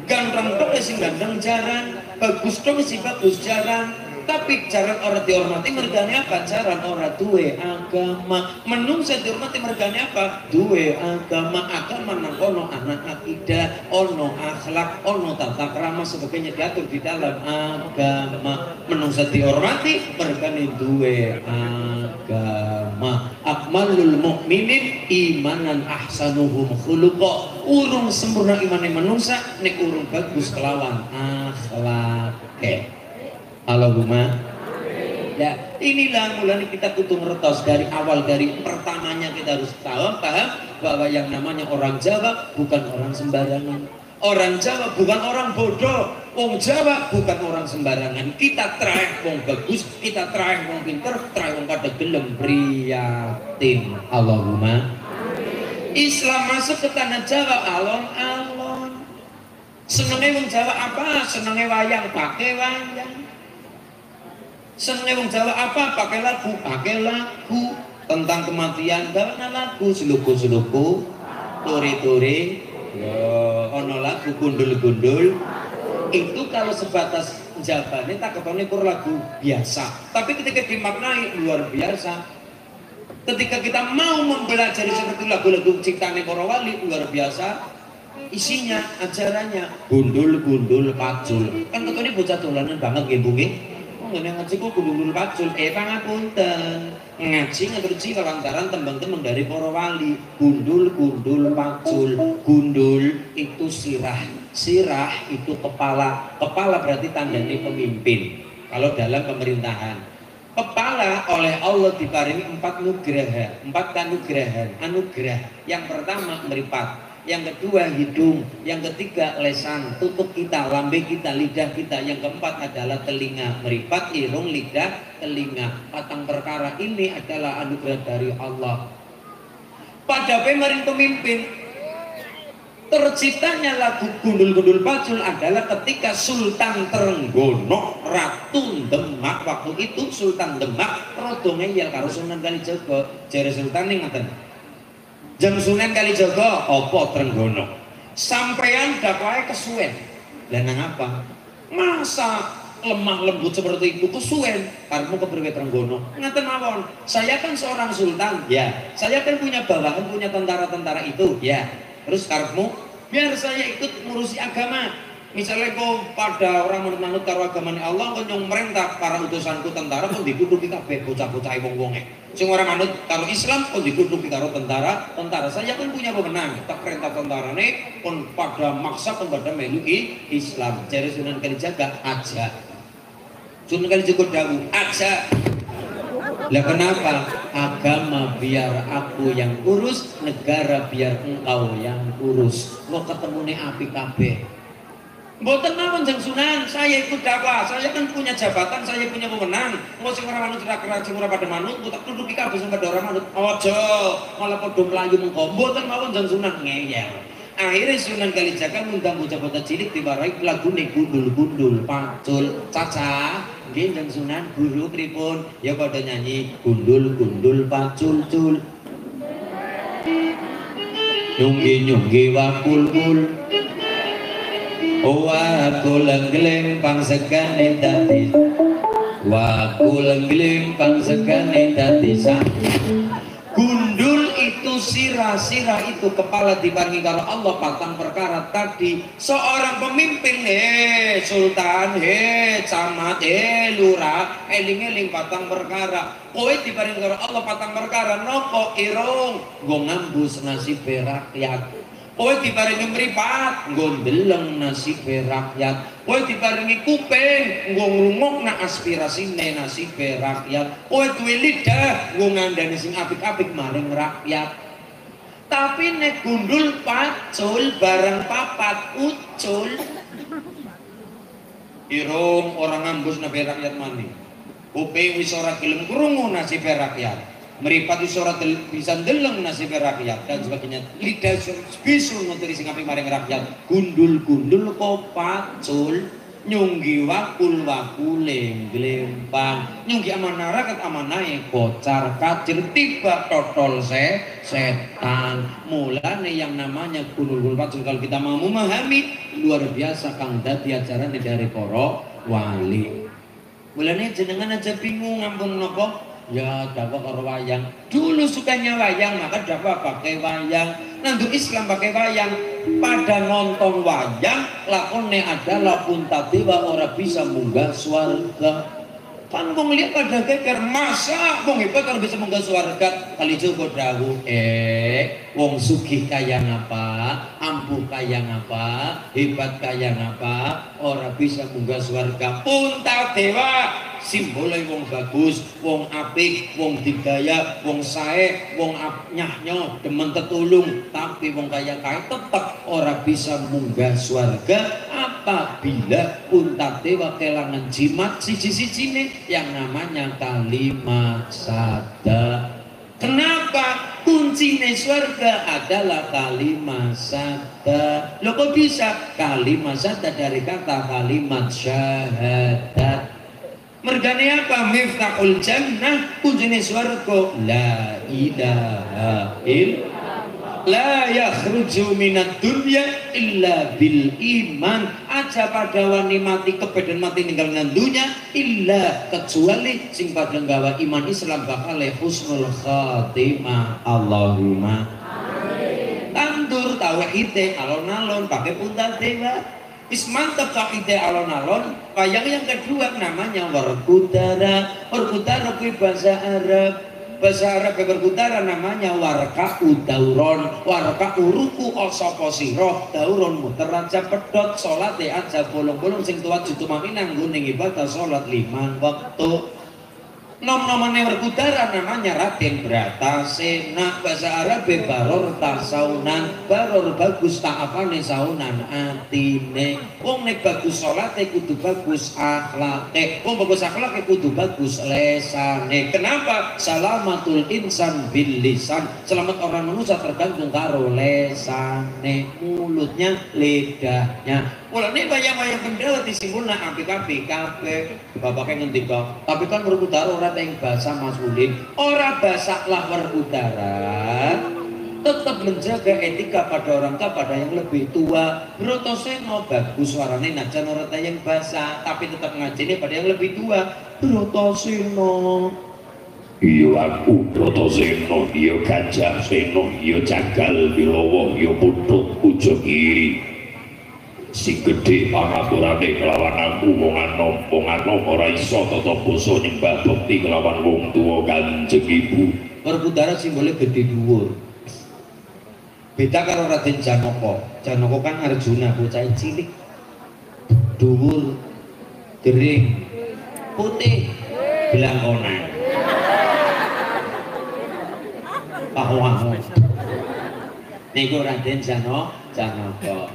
ganteng tok esi ganteng jaran, bagus tok esi bagus jaran. Tapi jaran orang dihormati mergane apa? Jaran orang duwe agama. Menungsa dihormati mergane apa? Duwe agama. Agama nang ono anak akidah, ono akhlak, ono tata krama sebagainya diatur di dalam agama. Menungsa dihormati mergane duwe agama. Akmalul mukminin imanan ahsanuhum khuluqa. Urung sempurna imane menungsa nek urung bagus kelawan akhlake. Allahumma ya inilah mulanya kita kudu ngertos dari awal, dari pertamanya kita harus paham bahwa yang namanya orang Jawa bukan orang sembarangan. Orang Jawa bukan orang bodoh. Wong Jawa bukan orang sembarangan. Kita teraih wong bagus, kita teraih wong pinter, teraih wong kada gelem priyatin. Allahumma. Islam masuk ke tanah Jawa alon-alon. Senenge wong Jawa apa? Senenge wayang, pakai wayang. Senenge wong Jawa apa? Pakai lagu, tentang kematian, gawana lagu, seluku-seluku, turi-turi, ono lagu gundul-gundul. Itu kalau sebatas jawabannya tak ketone kur lagu biasa. Tapi ketika dimaknai luar biasa. Ketika kita mau mempelajari seperti lagu-lagu ciptaan para wali luar biasa. Isinya, ajarannya gundul-gundul pacul. Kan ketone bocah dolanan banget nggih Bu nggih. Ngene ngaji kok gundul pacul, pangapunten. Ngaji ngerti lantaran tembang-tembang dari para wali. Gundul pacul. Gundul itu sirah itu kepala berarti tandanya pemimpin. Kalau dalam pemerintahan, kepala oleh Allah diparingi 4 kanugrahan. Anugerah yang pertama meripat, yang kedua hidung, yang ketiga lesan, tutup kita, lambe kita, lidah kita, yang keempat adalah telinga. Meripat, irung, lidah, telinga. Patang perkara ini adalah anugerah dari Allah. Pada pemerintah pemimpin, terciptanya lagu gundul-gundul pacul adalah ketika Sultan Trenggono Ratu Demak. Waktu itu Sultan Demak rodonge ya karo Sunan Kalijaga. Jare Sultan ning ngoten, jeng Sunan Kalijaga apa Trenggono sampean dakwae kesuwen. Lah nang apa? Masa lemah lembut seperti itu kesuwen karena kepriwe Trenggono? Ngaten mawon. Saya kan seorang sultan, ya. Saya kan punya bawahan, punya tentara-tentara itu, ya. Terus karepmu biar saya ikut ngurusi agama. Misalnya kau pada orang menurut karo agamane Allah, kau nyong merintah para utusanku tentara kau dikuduki kabeh bocah-bocah wong-wonge. Sing ora manut karo Islam kau dikuduki karo tentara. Saya kan punya wewenang. Tak perintah tentarane pun pada maksa pun pada melu Islam. Jare Sunan Kalijaga aja. Sunan Kalijaga dawuh aja. Lah kenapa? Agama biar aku yang urus, negara biar engkau yang urus. Kok ketemune api kabeh. Mboten mawon Jeng Sunan, saya ikut dakwah. Saya kan punya jabatan, saya punya wewenang. Mau sing ora manut ora sing ora pada manut, tak duduki kabeh sing pada ora manut. Aja malah padha mlayu mengko. Mboten mawon Jeng Sunan ngeyel. Akhirnya Sunan Kalijaga ngundang bocah-bocah cilik diwarai lagune gundul-gundul pacul. Caca nggih Jeng Sunan, guru pripun? Ya pada nyanyi gundul-gundul pacul-cul. Nyunggi-nyunggi wakul-kul. Wakul glempang segane dadi. Wakul glempang segane dadi. Gundul itu sirah itu kepala dibarengi karo Allah patang perkara tadi. Seorang pemimpin, sultan, camat, lurah, eling-eling patang perkara. Kowe dibarengi karo Allah patang perkara. Nopo irung, nggo ngambus nasibe rakyat. Kowe dibarengi mripat, nggo ndeleng nasibe rakyat. Kowe dibarengi kuping, nggo ngrungokna aspirasine nasibe rakyat. Kowe duwe lidah, nggo ngandani sing apik-apik maring rakyat. Tapi nek gundul pacul barang papat ucul. Irung orang ngambus nabe rakyat mani. Kuping wis ora gelem krungu nasibe rakyat. Meripat wis ora bisa ndeleng nasibe rakyat dan sebagainya. Lidah bisul nuturi sing apik maring rakyat. Gundul-gundul kok pacul. Nyunggi wakul-wakule glempang. Nyunggi amanah rakyat amanahe kocar kacir tiba totol setan. Mulane yang namanya gundul-gundul pacul kalau kita mau memahami luar biasa kang dadi ajaran dari para wali. Mulane jenengan aja bingung ngampun napa? Ya dakwah karo wayang. Dulu sukanya wayang maka dakwah pakai wayang. Nandu Islam pakai wayang. Pada nonton wayang lakone adalah puntadewa ora bisa munggah swarga. Kan wong lihat pada geger masa wong hebat kalau bisa munggah swarga. Kali Joko dawuh wong sugih kaya ngapa, ampuh kaya ngapa, hebat kaya ngapa, ora bisa munggah swarga. Puntadewa simbole wong bagus, wong apik, wong digaya, wong sae, wong nyahnya, demen tetulung, tapi wong kaya tetep ora bisa munggah swarga. apabila Puntadewa kelangan jimat siji-sijine yang namanya kalimat sada. Kenapa? Kuncinya surga adalah kalimat sada. Loh kok bisa? Kalimat sada dari kata kalimat syahadat. Mergane apa? Miftahul jannah, kuncinya surga. La ilaha illallah. La yakhruju minad dunya illa bil iman. Aja pada wani mati kepedan mati ninggal nang dunya illa kecuali sing padha nggawa iman Islam bakal husnul khatimah. Allahumma amin. Tandur tauhid alon-alon pakai Puntadewa. Wis mantep tauhid alon-alon. Yang kedua namanya warkudara. Warkudara kuwi bahasa Arab. Bahasa Arab berkutara namanya warka'u dauron, warka'u ruku osopo siro dauron muter aja pedot solate aja bolong-bolong sing tuwa jutu mami nangguning ibadah solat 5 waktu. Nom-nomane berkutara namanya Raden Bratasena. Bahasa Arab baror tasaunan, baror bagus taapane saunan atine. Wong nek bagus salate kudu bagus akhlake, wong bagus akhlake kudu bagus lesane. Kenapa? Salamatul insan bil lisan. Selamat orang manusia tergantung karo lesane, mulutnya, lidahnya. Mulane bayang-bayang kendala disimpulna apik-apik kabeh. Bapake ngendika, tapi kan berkutara ora teng bahasa maskulin, ora bahasa lawar utara. Tetap menjaga etika pada orang tua, pada yang lebih tua. Brotoseno bagus suarane najan ora yang bahasa, tapi tetap ngajine pada yang lebih tua. Brotoseno. Iya aku Brotoseno, iya Gajah Seno, iya Jagal Bilowo, iya Putut Ujo Kiri. Sing gedhe pangaturane kelawan aku wong anom ora iso tata basa nyembah bekti kelawan wong tuwa Kanjeng Ibu. Werkudara simbole gedhe dhuwur. Beda karo Raden Janaka. Janaka kan Arjuna bocah cilik. Dhuwur, gering, putih, belangkonan. Pahuamu. Niku Raden Janaka.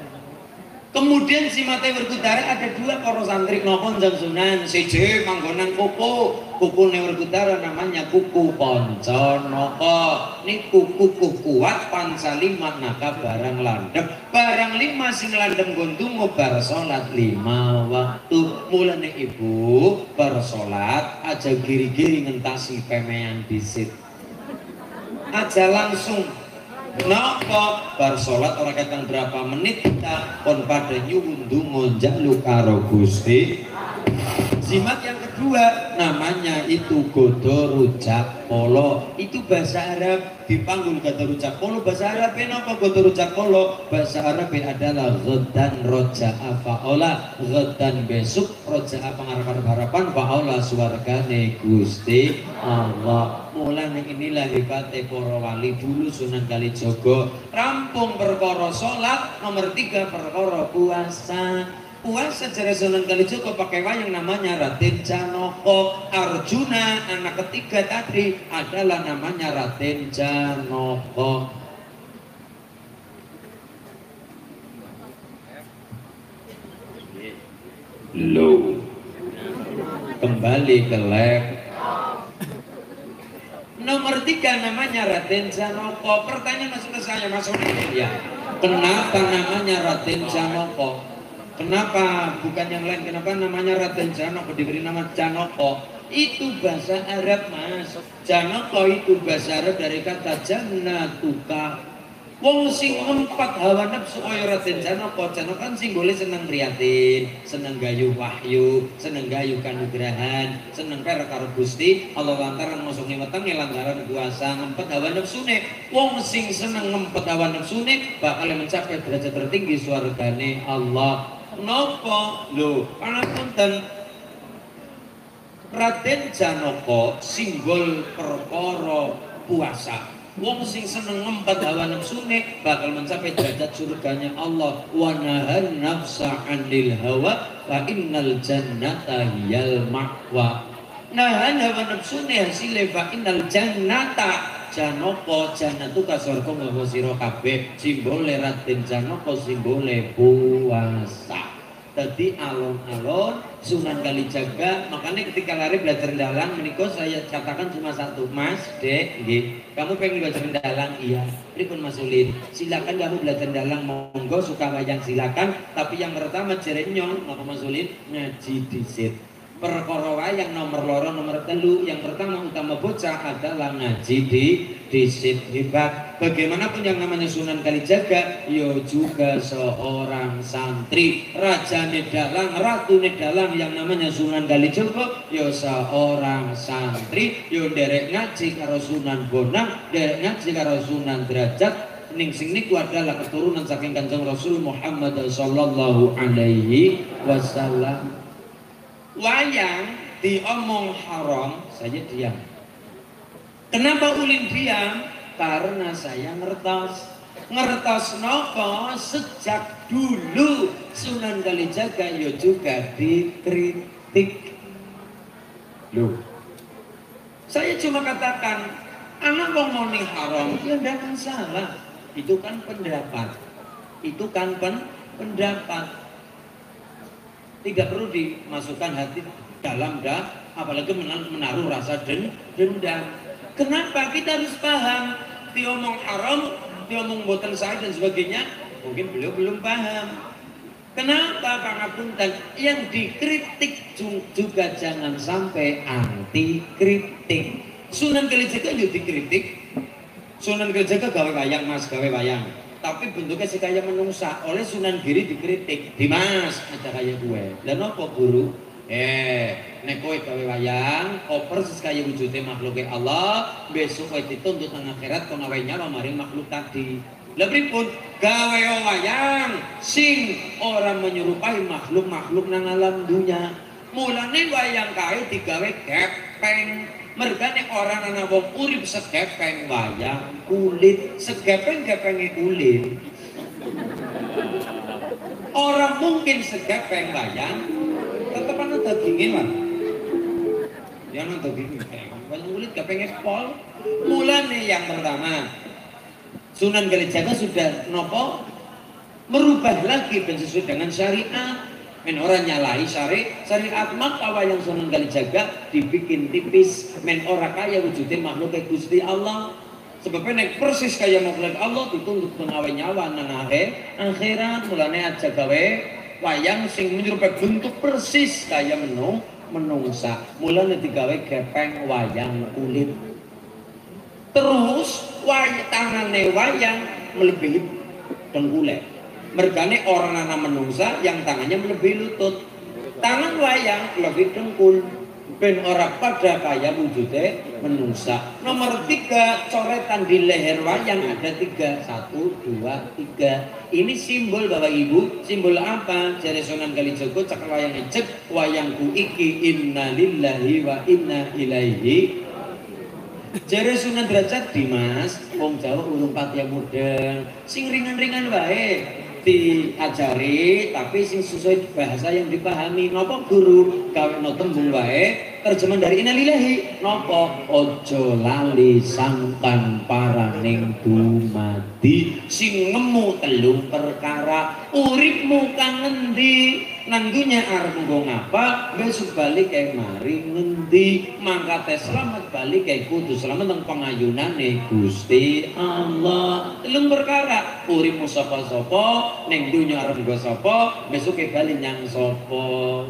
Kemudian si Mate Werkudara ada dua para santri napa Kanjeng Sunan. Siji manggonan kuku Werkudara namanya kuku Pancanaka. Niku kuku kuat pansalima naka barang landhep. Barang 5 sing landhep nggontungo bar salat 5 waktu. Mulane ibu bar salat aja giri-giri ngentasi pemean disit. Aja langsung napa bar salat ora ketang berapa menit kita pon pada nyuwun donga njaluk karo Gusti. Jimat yang kedua namanya itu godo rujak polo. Itu bahasa Arab dipanggul godo rujak polo. Bahasa Arab napa godo rujak polo? Bahasa Arab adalah ghadan roja'a fa'ola. Ghadan besok roja'a pangarep harapan fa'ola swargane Gusti Allah. Mulane inilah hebatnya para wali dulu Sunan Kalijaga. Rampung perkara salat, nomor 3 perkara puasa. Puasa jare Sunan Kalijaga pakai wayang namanya Raden Janaka. Arjuna anak ketiga tadi adalah namanya Raden Janaka. Low. Kembali ke lab. Nomor 3 namanya Raden Janaka. Pertanyaan masuk ke saya, masuk ya. Kenapa namanya Raden Janaka? Kenapa bukan yang lain? Kenapa namanya Raden Janaka, diberi nama Janaka? Itu bahasa Arab, Mas. Janaka itu bahasa Arab dari kata jannatuka. Wong sing ngempet hawa nafsu kaya Raden Janaka. Janaka kan simbole seneng prihatin, seneng gayu wahyu, seneng gayu kanugrahan, seneng per karo Gusti Allah lantaran musuhe wetenge lantaran puasa ngempet hawa nafsune. Wong sing seneng ngempet hawa nafsune bakal mencapai derajat tertinggi swargane Allah. Napa? Lho, pangapunten. Raden Janaka simbol perkara puasa. Wong sing seneng ngempet hawa nafsune bakal mencapai derajat surganya Allah. Wa nahan nafsa 'anil hawa fa innal jannata hiyal ma'wa. Nahan hawa nafsune hasile fa innal jannata Janaka jannatu ka surga nggawa sira kabeh. Simbole Raden Janaka simbole puasa. Dadi alon-alon Sunan Kalijaga. Makanya ketika lari belajar dalang menika saya katakan cuma satu, Mas, Dek, nggih. Kamu pengen belajar dalang? Iya. Pripun Mas Ulin? Silakan kamu belajar dalang, monggo, suka wayang silakan. Tapi yang pertama jerenyong, napa Mas Ulin? Ngaji dhisit. Perkara wayang nomor loro nomor telu, yang pertama utama bocah adalah ngaji di dhisit. Hebat. Bagaimanapun yang namanya Sunan Kalijaga, yo juga seorang santri. Raja Nedalang, Ratu Nedalang yang namanya Sunan Kalijaga, yo seorang santri. Yo derek ngaji karo Sunan Bonang, derek ngaji karo Sunan Derajat. Ning sing niku adalah keturunan saking Kanjeng Rasul Muhammad sallallahu alaihi wasallam. Wayang diomong haram, saya diam. Kenapa Ulin diam? Karena saya ngertos. Ngertos nopo sejak dulu Sunan Kalijaga ya juga dikritik. Loh, saya cuma katakan anak wong moni haram ya ndak kan salah. Itu kan pendapat. Itu kan pendapat. Tidak perlu dimasukkan hati dalam apalagi menaruh rasa dendam. Kenapa? Kita harus paham. Diomong haram, diomong boten sahih dan sebagainya, mungkin beliau belum paham. Kenapa Pangapunten? Yang dikritik juga jangan sampai anti kritik. Sunan Kalijaga juga dikritik. Sunan Kalijaga gawe wayang, Mas, gawe wayang. Tapi bentuknya si kaya menungsa. Oleh Sunan Giri dikritik, Dimas aja kaya gue. Dan apa guru? Nek kowe gawe wayang, koper persis kaya wujudnya makhluknya Allah, besok kowe dituntut nang akhirat kono gawe nyawa maring makhluk tadi. Lah pripun? Gawe wayang sing orang menyerupai makhluk-makhluk nang alam dunya. Mulane wayang kae digawe gepeng. Mergane orang ana wong urip segepeng wayang kulit, segepeng-gepenge kulit. Orang mungkin segepeng wayang tetep ana dagingé, Mas. Ya ana dagingé. Wayang kulit gepenge pol. Mulane yang pertama Sunan Kalijaga sudah nopo merubah lagi sesuai dengan syariat. Men orang nyalai syariat maka wayang Sunan Kalijaga dibikin tipis. Men ora kaya wujudnya makhluk Gusti Allah. Sebabnya nek persis kaya makhluk Allah dituntut mengawe nyawa nang akhirat. Mulane aja gawe wayang sing menyerupai bentuk persis kaya menungsa. Mulane digawe gepeng wayang kulit. Terus tangane wayang melebihi dengkule. Mergane orang anak menungsa yang tangannya melebihi lutut. Tangan wayang lebih dengkul. Ben ora pada kaya wujudnya menungsa. Nomor 3, coretan di leher wayang ada 3. 1, 2, 3. Ini simbol Bapak Ibu. Simbol apa? Jare Sunan Kalijaga cek wayang cek wayangku iki innalillahi wa inna ilaihi. Jare Sunan Derajat, Dimas, wong Jawa urung patiya mudeng. Sing ringan-ringan wae diajari tapi sing sesuai bahasa yang dipahami. Napa guru kaweno tembung wae terjemahan dari innalillahi. Napa ojo lali sangkan paraning dumadi. Sing ngemu telung perkara. Uripmu kang ngendi? Nang dunya arep nggo ngapa? Besok balik kayak mari ngendi? Mangkate selamat balik kayak kudu selamat nang pangayunane Gusti Allah. Telung perkara. Uripmu sapa-sapa, ning dunya arep nggo sapa, besok balik nyang sapa.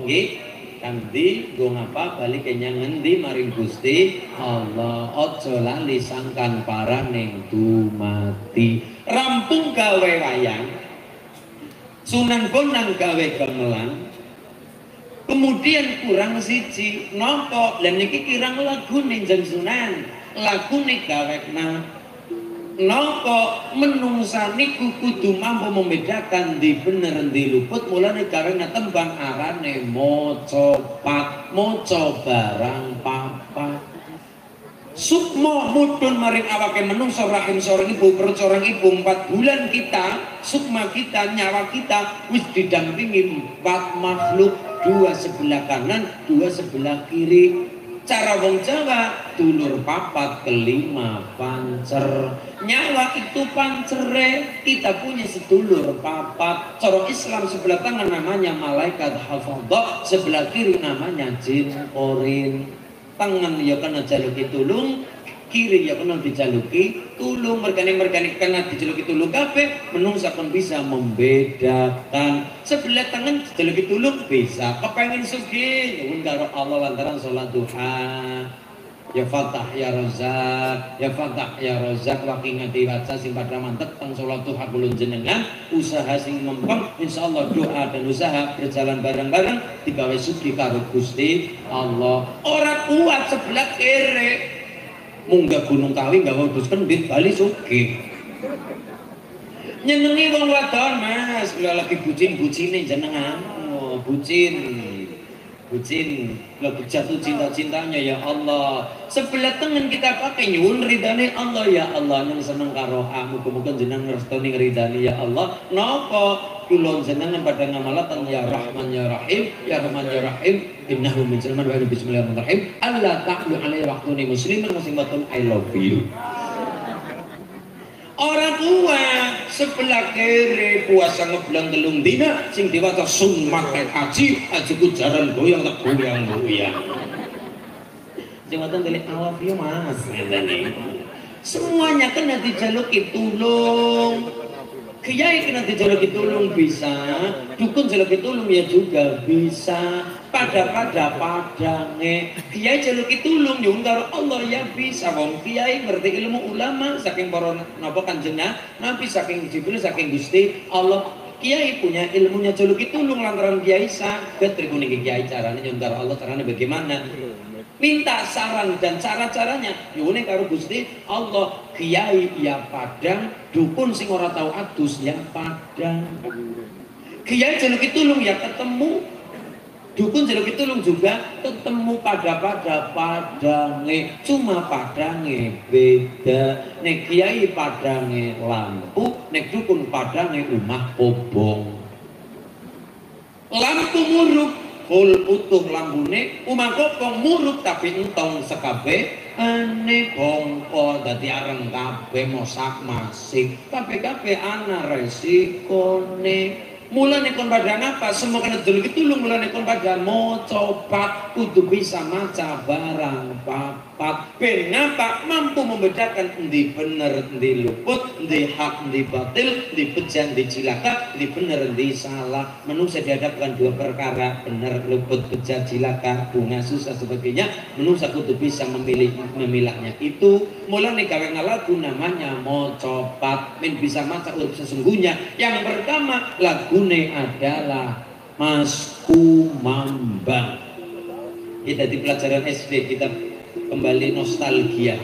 Nggih. Kandi nggo ngapa balik nyang ngendi maring Gusti Allah. Aja lali sangkan paraning dumati. Rampung gawe wayang. Sunan Bonang gawe gamelan. Kemudian kurang siji nopo lan niki kirang lagune Jeng Sunan. Lagune gawekna nopo menungsa niku kudu mampu membedakan di bener di luput. Mulane gawekna tembang arane maca barang papat. Sukma mudun maring awake menungsa rahim seorang ibu perut seorang ibu 4 bulan kita sukma kita nyawa kita wis didampingi 4 makhluk, 2 sebelah kanan 2 sebelah kiri. Cara wong Jawa dulur papat kelima pancer. Nyawa itu pancere, kita punya sedulur papat. Cara Islam sebelah tangan namanya malaikat hafadhah, sebelah kiri namanya jin korin. Tangan ya kena jaluki tulung, kiri ya kena dijaluki tulung. Mergane kena dijaluki tulung kabeh, menungsa pun bisa membedakan. Sebelah tangan dijaluki tulung bisa kepengin sugih nyuwun karo Allah lantaran salat duha. Ya Fatah ya Razak, ya Fatah ya Razak, waki ngati waca sing padha mantep teng salat duha kula jenengan, usaha sing mempeng insyaallah doa dan usaha berjalan bareng-bareng digawe sugih karo Gusti Allah. Ora kuat sebelah kiri munggah Gunung Kawi nggak mau dus kendit bali sugih. Nyenengi wong wadon Mas, kula lagi bucin-bucine jenengan. Oh, bucin. Lo jatuh cinta-cintanya ya Allah. Sebelah tangan kita pakai nyuwun ridane Allah ya Allah. Yang seneng karo muga-muga jenengan ngrestoni ridani ya Allah. Napa kula jenengan pada ngamalatan ya Rahman ya Rahim, ya Rahman ya Rahim. Innahu min sulaiman wa bismillahirrahmanirrahim. Allah ta'ala alaihi waqtuni musliman muslimatun I love you. Orang tua sebelah kiri puasa ngebulan telung dina sing diwaca sunmat haji ku jaran goyang tak goyang. Sing wonten delik I love you Mas ngene. Semuanya kena dijaluki tulung. Kiai kena dijaluki tulung bisa, dukun jaluki tulung ya juga bisa. Pada padange kiai jaluki tulung nyuwun karo Allah ya bisa. Wong kiai ngerti ilmu ulama saking para napa kanjeng Nabi, saking Jibril, saking Gusti Allah. Kiai punya ilmunya jaluki tulung lantaran kiai saged triku niki kiai carane nyuwun karo Allah, carane bagaimana? Minta saran dan cara-caranya nyuwun karo Gusti Allah. Kiai ya padang, dukun sing ora tau adus ya padang. Kiai jaluki tulung ya ketemu, dukun jaluki tulung juga ketemu pada padange, cuma padange beda. Nek kiai padange lampu, nek dukun padange omah obong. Lampu muruk full utuh lambune, omah obong muruk tapi entong sekabeh. Ane bongko dadi areng kabeh mosak masik, kabeh ana resikone. Mulane kon padha apa? Semua kena dulu tulung mulane kon padha maca pat kudu bisa maca barang papat. Ben ngapa mampu membedakan endi bener, endi luput, endi hak, endi batil, endi bejan, endi cilaka, endi bener, endi salah. Menungsa dihadapkan dua perkara, bener, luput, bejan, cilaka, bunga, susah sebagainya. Menungsa kudu bisa memilahnya itu. Mulane gawe lagu namanya maca pat, ben bisa maca urip sesungguhnya. Yang pertama lagu adalah Mas Kumambang. Kita di pelajaran SD kita kembali nostalgia.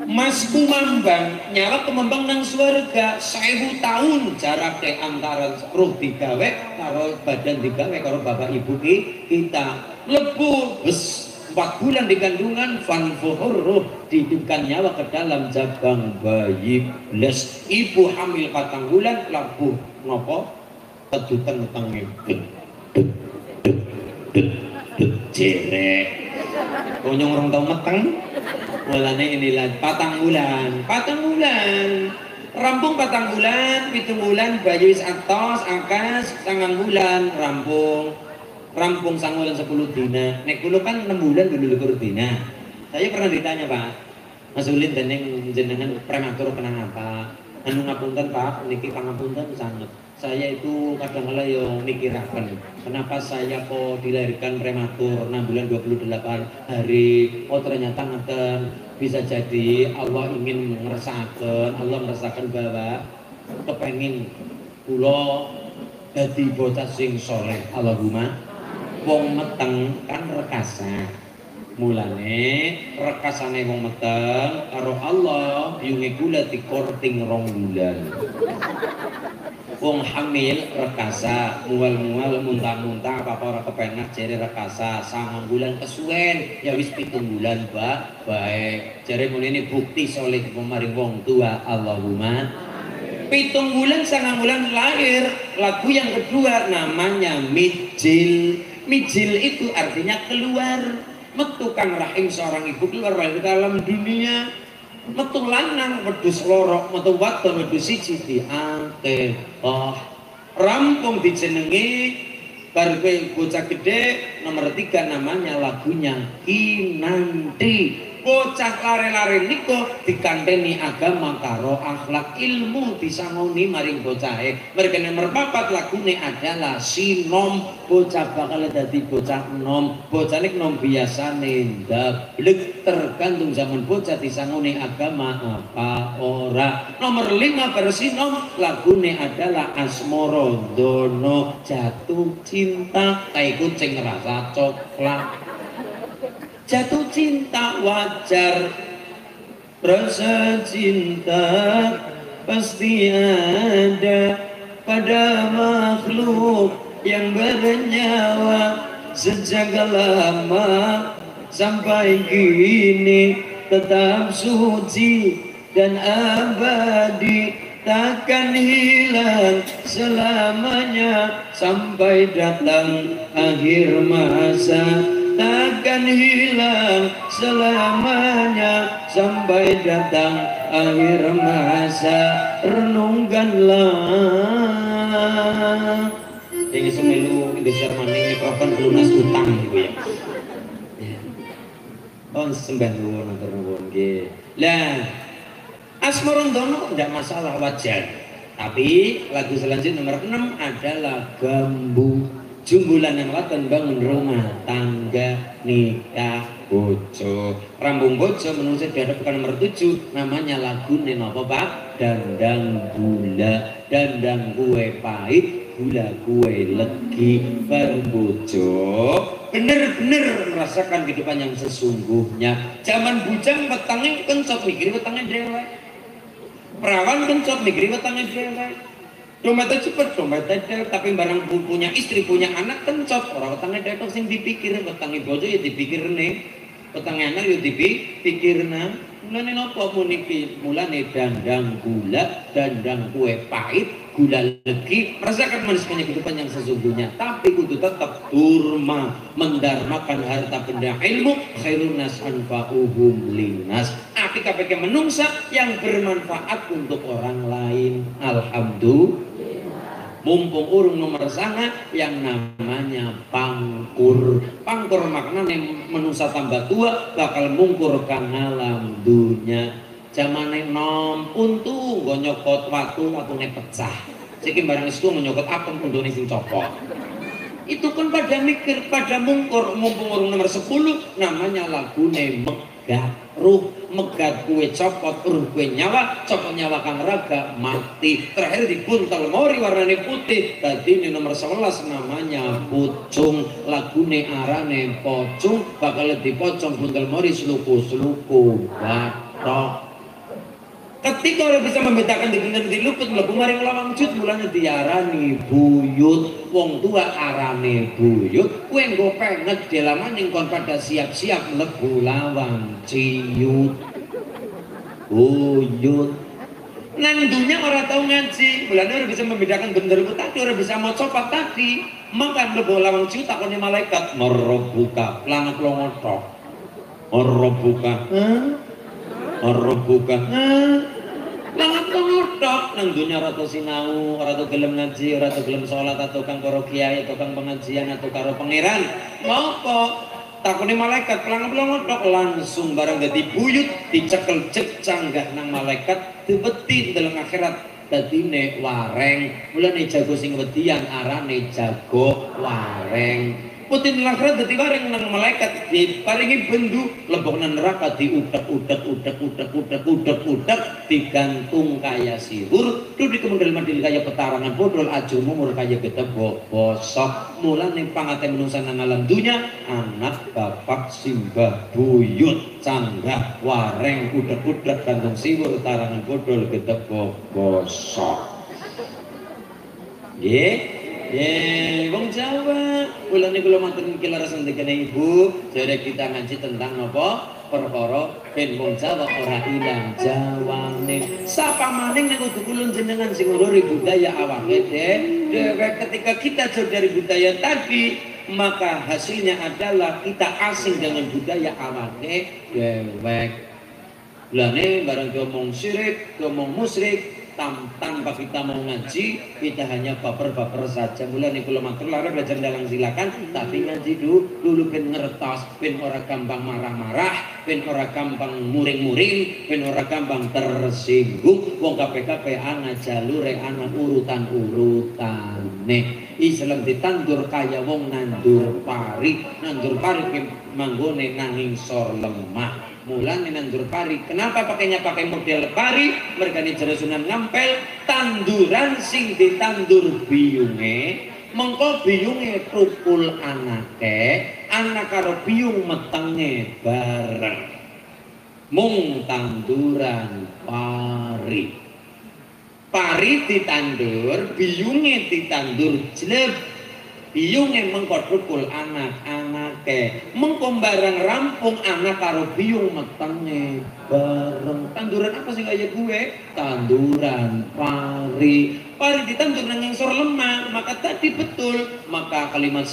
Mas Kumambang nyawa kemambang nang swarga 1000 tahun jaraknya antara roh digawe karo badan digawe karo bapak ibu kita. Lebu bes 4 bulan di kandungan fanfuhur dihidupkan nyawa ke dalam jabang bayi bles. Ibu hamil 4 bulan labuh ngopo kedutan utangnya jerek konyong orang tau meteng mulane inilah 4 bulan rampung 4 bulan 7 bulan bayi wis atos angkas 9 bulan rampung 9 bulan 10 dina nek kula kan 6 bulan dulu 20 dina. Saya pernah ditanya Pak Mas Ulin dan yang jenengan prematur kenapa anu ngapunten Pak niki pangapunten sanget. Saya itu kadang-kadang yang mikirakan kenapa saya kok dilahirkan prematur 6 bulan 28 hari. Oh ternyata ngeten bisa jadi Allah ingin ngerasakan bahwa kepengin kula dadi bocah sing soleh. Allahumma wong meteng kan rekasa. Mulane rekasane wong meteng karo Allah yunge kula dikorting 2 bulan. Wong hamil rekasa, mual-mual muntah-muntah apa ora kepenak jere rekasa 9 bulan kesuwen ya wis 7 bulan baik. Jere mulane bukti soleh pemaring wong tua. Allahumma 7 bulan 9 bulan lahir. Lagu yang kedua namanya mijil. Mijil itu artinya keluar. metu kang rahim seorang ibu keluar dari dalam dunia, metu lanang wedhus loro, metu wadon wedhus siji diangketoh. Rampung dijenengi bar bocah gede nomor 3 namanya lagunya Kinanti. Bocah lare-lare niko dikanteni agama karo akhlak ilmu disangoni maring bocahe. Mereka nomor 4 lagune adalah Sinom. Bocah bakal dadi bocah enom. Bocah nek nom biasane ndablek tergantung zaman bocah disangoni agama apa ora. Nomor 5 Bersinom lagune adalah Asmoro Dono jatuh cinta kayak kucing rasa coklat. Jatuh cinta wajar, rasa cinta pasti ada pada makhluk yang bernyawa sejak lama sampai kini tetap suci dan abadi, takkan hilang selamanya sampai datang akhir masa. Takkan hilang selamanya sampai datang akhir masa. Renungkanlah. Ini semelu Indonesia maning mikrofon lunas utang gitu ya. Oh sembah nuwun matur nuwun nggih. Lah Asmoro Dono tidak masalah wajar. Tapi lagu selanjutnya nomor 6 adalah Gambu. Jumbulan yang wadon bangun rumah tangga nikah bojo. Rambung bojo menungso dihadapkan nomor 7 namanya lagu napa Pak? Dandang gula, dandang kue pahit, gula kue legi. Bareng bojo bener-bener merasakan kehidupan yang sesungguhnya. Zaman bujang wetenge kencot mikir wetenge dewek. Perawan kencot mikir wetenge dewek. Dompetnya cepet, dompetnya dewek, tapi barang punya istri, punya anak kencot. Orang wetenge dewek sing dipikir, wetenge bojo ya dipikirne. Wetenge anak ya dipikirna. Mulane napa puniki? Mulane dandang gula, dandang kue pahit, gula legi, merasakan manisnya kehidupan yang sesungguhnya. Tapi kudu tetap durma, mendarmakan harta benda ilmu, khairun nas anfa'uhum linnas. Api KPK menungsa yang bermanfaat untuk orang lain. Alhamdulillah. Mumpung urung nomor sana yang namanya pangkur. Pangkur maknanya menungsa tambah tua bakal mungkur kang alam dunya. Zamane nom untu nggo nyokot watune pecah. Siki barang iku nyokot apem untune sing copot. Itu kan pada mikir, pada mungkur. Mumpung urung nomor 10 namanya lagune megat ruh. Megat kue copot, ruh kue nyawa, copot nyawa kang raga mati. Terakhir dibuntel mori warnane putih. Tadi ini nomor 11 namanya pucung. Lagune arane pocung, bakal dipocong buntel mori sluku-sluku batok. Ketika orang bisa membedakan di bener di luput mlebu maring lawang jut mulane diarani buyut. Wong tua arane buyut, kowe nggo penget delaman ning kon pada siap-siap mlebu lawang ciut. Buyut. Nang dunya ora tau ngaji, mulane ora bisa membedakan bener tadi, ora bisa maca copat tadi. Maka mlebu lawang ciut takone malaikat merobuka, langit longotok. Merobuka. Merobuka. Langat ngotok nang dunia rata sinau, rata gelem ngaji, rata gelem sholat atau kang karo kiai atau kang pengajian atau karo pangeran. Ngopo? Takune malaikat pelang ngotok langsung barang dadi buyut dicekel cek canggah nang malaikat dibeti dalam akhirat dadine wareng. Mulane jago sing wedian arane jago wareng. Putin akhirat dadi wareng nang malaikat diparingi bendu lebok nang neraka diudak digantung kaya sihur tu di kemudian mandil kaya petarangan bodol ajur mumur kaya gedebo bosok. Mulane pangate menungsa nang alam dunya anak bapak simbah buyut canggah wareng udak gantung sihur tarangan bodol gedebo bosok. Wong Jawa, ulane kula matur niki larasan dekene Ibu, jare kita ngaji tentang napa? Perkara ben wong Jawa ora ilang jawane. Sapa maning nek kudu kula jenengan sing ngururi budaya awake dhewe ketika kita jauh dari budaya tadi, maka hasilnya adalah kita asing dengan budaya awake dewek. Lane barang ngomong syirik, ngomong musyrik, tanpa kita mau ngaji, kita hanya baper-baper saja. Mulane kula matur lara belajar dalang silakan, tapi ngaji dulu ben ngertos, ben ora gampang marah-marah, ben ora gampang muring-muring, ben ora gampang tersinggung. Wong kabeh-kabeh ana jalure, ana urutan-urutane. Islam ditandur kaya wong nandur pari manggone nanging sor lemah. Mulane nandur pari, kenapa pakainya pakai model pari? Mereka ini jeresunan ngampel, tanduran sing ditandur biyunge, mengko biyunge trupul anake, anak karo biyung metenge bareng. Mung tanduran pari. Pari ditandur, biyunge ditandur jeleb. Biyunge mengko trupul anak-anake, mengko barang rampung anak karo biyung metenge bareng. Tanduran apa sih kayak gue? Tanduran pari. Pari ditandur nang ngisor lemah, maka tadi betul. Maka kalimat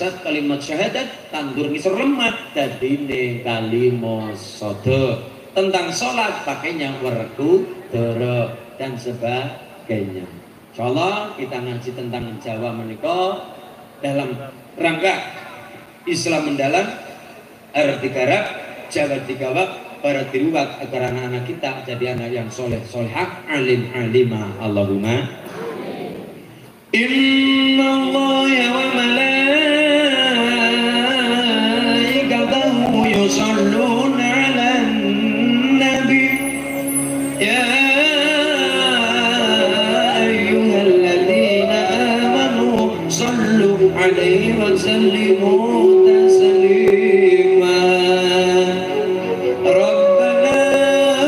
syahadat tandur ngisor lemah, dadine kalimat sodo. Tentang sholat pakainya werku, doro dan sebagainya. Insyaallah kita ngaji tentang Jawa menika dalam rangka Islam mendalam, Arab digarap, Jawa digawak, Barat diruwat agar anak-anak kita jadi anak yang soleh solehah, alim alimah. Allahumma inna Allah wa malaikatahu yusalluna 'alan nabi ya alaihi wa sallimu taslima. Rabbana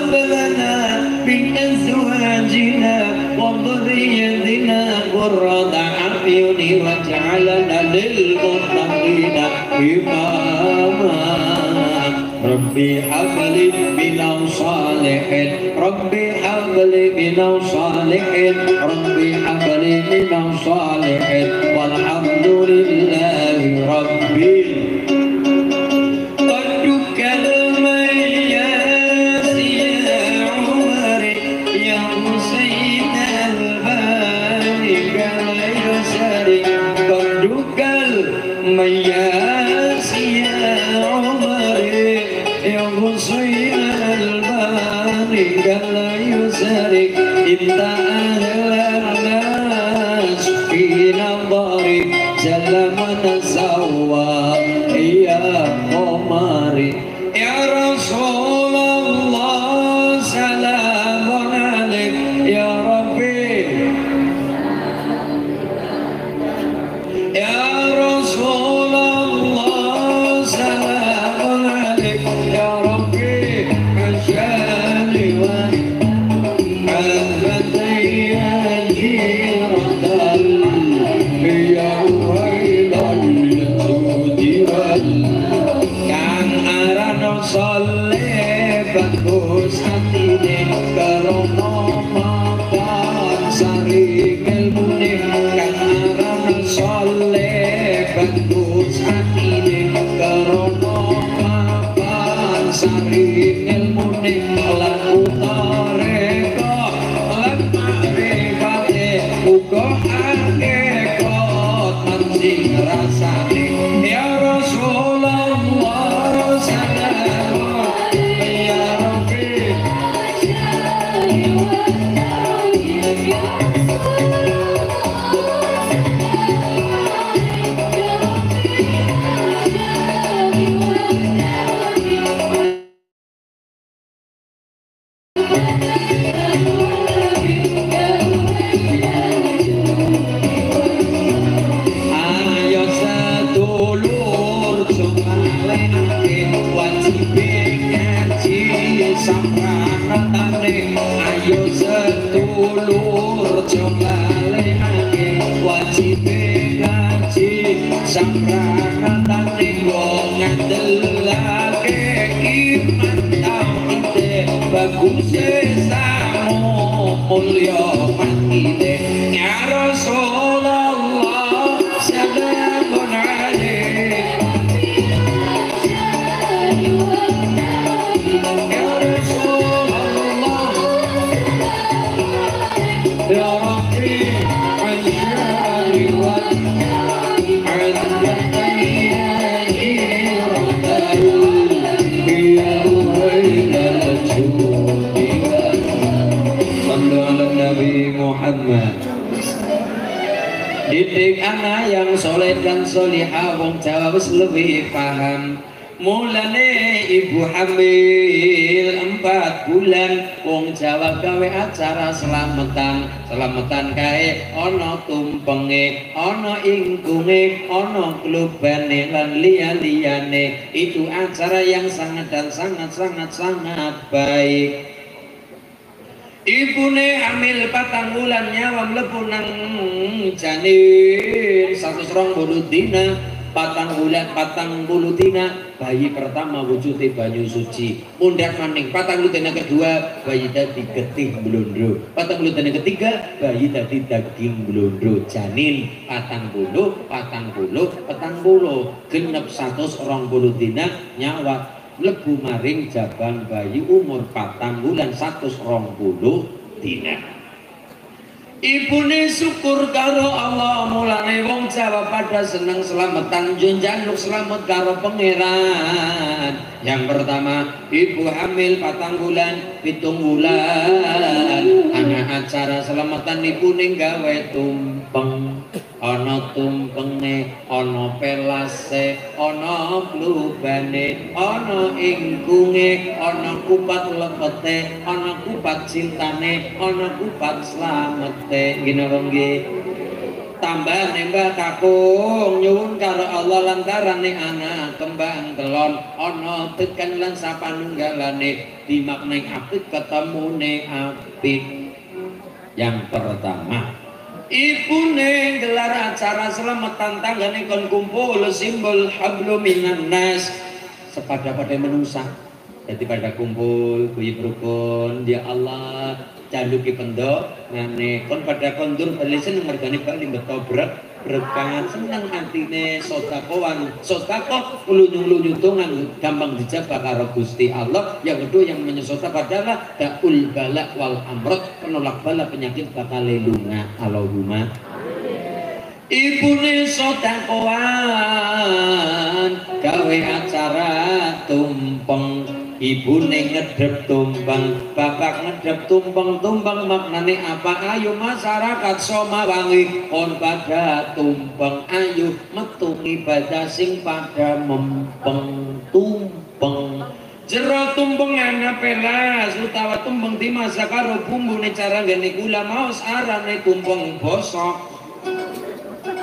balana min azwajina wa dhurriyyatina qurrata a'yuni waj'alna lil muttaqina imama. Rabbi habli minal salihin, Rabbi habli minal salihin, Rabbi habli minal salihin, walhamdulillahi rabbil Qadukal mayyas ya Umar ya Husain al-Bani kala yusari. Qadukal mayyas ya Umar ya Husain al-Bani kala yusari. Inta ahlan nas fi nadari jalamana sawa ya Qamari. Ya Rasulullah salamun alaik ya Rabbi. Ya Rasulullah salamun alaik ya Rabbi. Asyhadu wa bagus hatine karono mapan saring ilmune. Kang aran saleh bagus hatine karono mapan saring ilmune. Lan utareka lan marifate uga hakikat mancing rasane. Ya Rasulullah ayo sedulur jombalehake wajib ngaji samranatane wong ngandelake iman tauhid bagus samu mulya matine. Ya Rasulullah salamun alaihi ya Rabbi asyari wa Nabi Muhammad. Didik anak yang soleh dan solihah, wong Jawa wis lebih paham. Mulane ibu hamil 4 bulan, wong Jawa gawe acara selamatan. Selamatan kae ana tumpenge, ana ingkunge, ana klubane lan liya-liyane. Itu acara yang sangat dan sangat baik. Ibune hamil 4 bulan nyawa mlebu nang janin 120 dina. 4 bulan 40 dina bayi pertama wujude banyu suci. Mundhak maning 40 dina kedua bayi dadi getih blondro. 40 dina ketiga bayi dadi daging blondro. Janin 40 genep 120 dina nyawa mlebu maring jaban bayi umur 4 bulan 120 dina. Ibune syukur karo Allah, mulane wong Jawa pada seneng selamatan njaluk selamat karo pangeran. Yang pertama, ibu hamil 4 bulan 7 bulan, ana acara selamatan ibune gawe tumpeng. Ana tumpenge, ana pelase, ana klubane, ana ingkunge, ana kupat lepete, ana kupat cintane, ana kupat slamete. Gini nggih. Tambah nembah kakung nyuwun karo Allah lantarane anak kembang telon ana tekan lan sapanunggalane dimaknai apik ketemune apik. Yang pertama, ibune gelar acara selamatan tanggane kon kumpul simbol hablum minan nas sepada-pada menungsa. Jadi pada kumpul guyub rukun ya Allah jaluki pendok ngane kon pada kondur bali seneng mergane bali betobrek berkah seneng atine sedekahan sedekah ulunyung-lunyung tungan gampang dijabah karo Gusti Allah. Yang kedua yang menyesota adalah daul balak wal amrod, penolak bala penyakit bakal lunga. Allahumma ibune sedekahan gawe acara tumpeng. Ibune ngedep tumpeng, bapak ngedep tumpeng maknane apa? Ayo masyarakat Somawangi on pada tumpeng, ayo metu ibadah sing pada mempeng tumpeng. Jero tumpeng ana pelas utawa tumpeng dimasak karo bumbune cara ngene gula maos arane tumpeng bosok.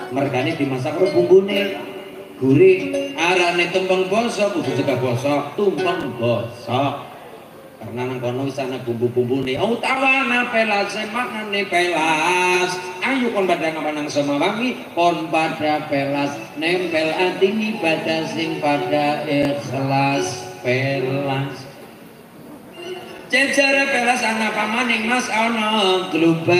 Mergane dimasak karo bumbune gurih, arane tumpeng bosok kudu cegah bosok, tumpeng bosok. Karena nang kono wis ana bumbu-bumbune. Utawana pelas maknane pelas. Ayo kon pada ngapanang Somawangi, kon pada pelas nempel ati ibadah sing pada ikhlas pelas. Jejare pelas ana pamaning Mas ana gluban.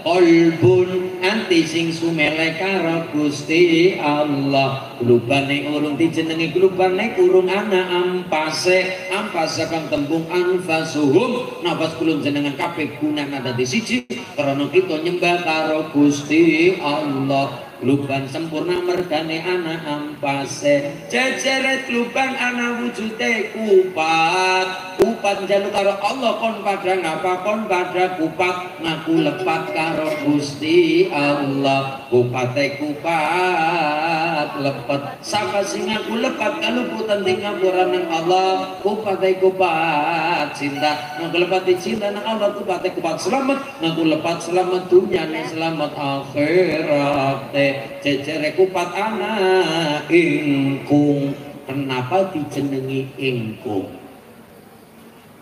Kolbun anti sing sumele karo Gusti Allah. Glubane urung dijenengi glubane urung ana ampase. Ampase kang tembung anfasuhum. Nafas kulun jenengan kabeh gunane dadi siji karena kita nyembah karo Gusti Allah. Gluban sempurna mergane ana ampase. Jejere gluban ana wujude kupat. Kupat njaluk karo Allah kon pada ngapa kon pada kupat ngaku lepat karo Gusti Allah. Kupate kupat lepet. Sapa sing ngaku lepat kaluputan ing ngapuraning Allah. Kupate kupat cinta ngaku lepat cinta nang Allah. Kupate kupat selamat ngaku lepat selamat dunyane selamat akhirat. Jejere kupat anak ingkung. Kenapa dijenengi ingkung?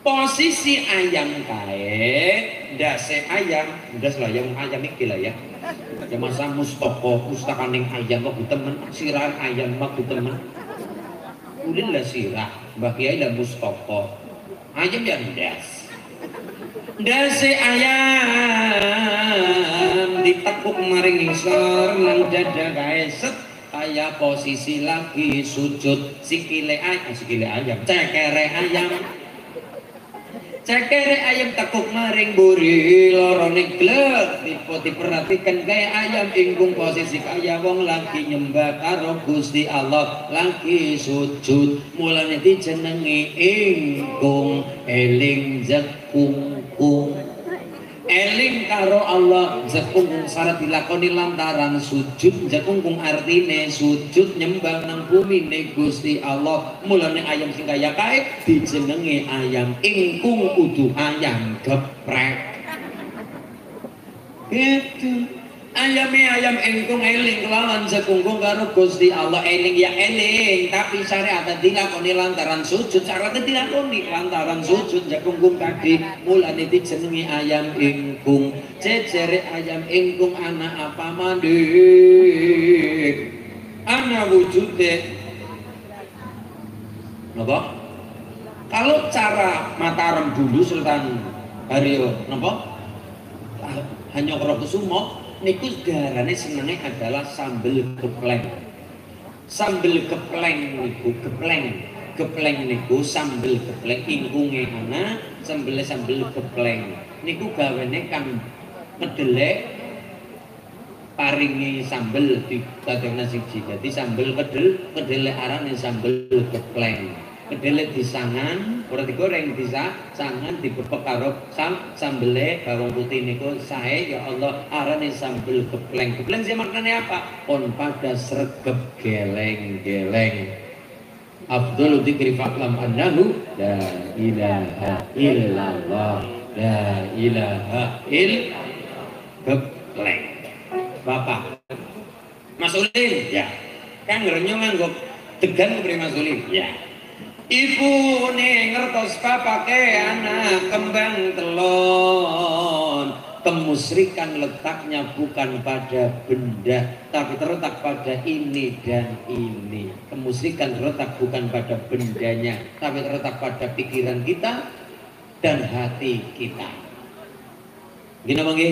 Posisi ayam kae ndase ayam ndas lah yang ayam iki lah ya. Ya masa mustoko pustakaning ayam kok temen sirahan ayam mah temen. Ulin lah sirah Mbah Kiai lah mustoko. Ayam ya ndas. Ndase ayam ditekuk maring ngisor nang dada kae set kaya posisi lagi sujud sikile ayam cekere ayam Cekere ayam tekuk maring buri lorone glek diperhatikan kaya ayam ingkung posisi kaya wong lagi nyembah karo Gusti Allah lagi sujud mulane dijenengi ingkung eling jekungkung eling karo Allah jekungkung syarat dilakoni lantaran sujud jekungkung artine sujud nyembah nang bumi ne Gusti Allah mulane ayam sing kaya kae dijenengi ayam ingkung kudu ayam geprek gitu ayam ingkung eling kelawan jekungkung karo Gusti Allah eling ya eling tapi syariat dilakoni lantaran sujud syarat dilakoni lantaran sujud jekungkung tadi mulane dijenengi ayam ingkung cecere ayam ingkung anak apa mandi anak wujude apa kalau cara Mataram dulu Sultan Haryo napa Hanyokrokusumo niku garane senenge adalah sambel gepleng. Sambel gepleng niku gepleng niku sambel gepleng ingkunge ana sambel gepleng. Niku gawene kang medele paringi sambel didadekna siji. Dadi sambel kedele arane sambel gepleng. Kedele disangan, ora digoreng disangan dibepek karo sambele bawang putih niku sae ya Allah arane sambel gepleng. Gepleng sing maknane apa? Pon pada sregep geleng-geleng. Abdul dzikri fa'lam annahu la ilaha illallah la ilaha gepleng. Bapak Mas Ulin ya. Kang renyo nganggo degan kepriye Mas Ulin? Ya. Ibu nih ngertos bapake anak kembang telon. Kemusyrikan letaknya bukan pada benda tapi terletak pada ini dan ini. Kemusyrikan terletak bukan pada bendanya tapi terletak pada pikiran kita dan hati kita. Gini bang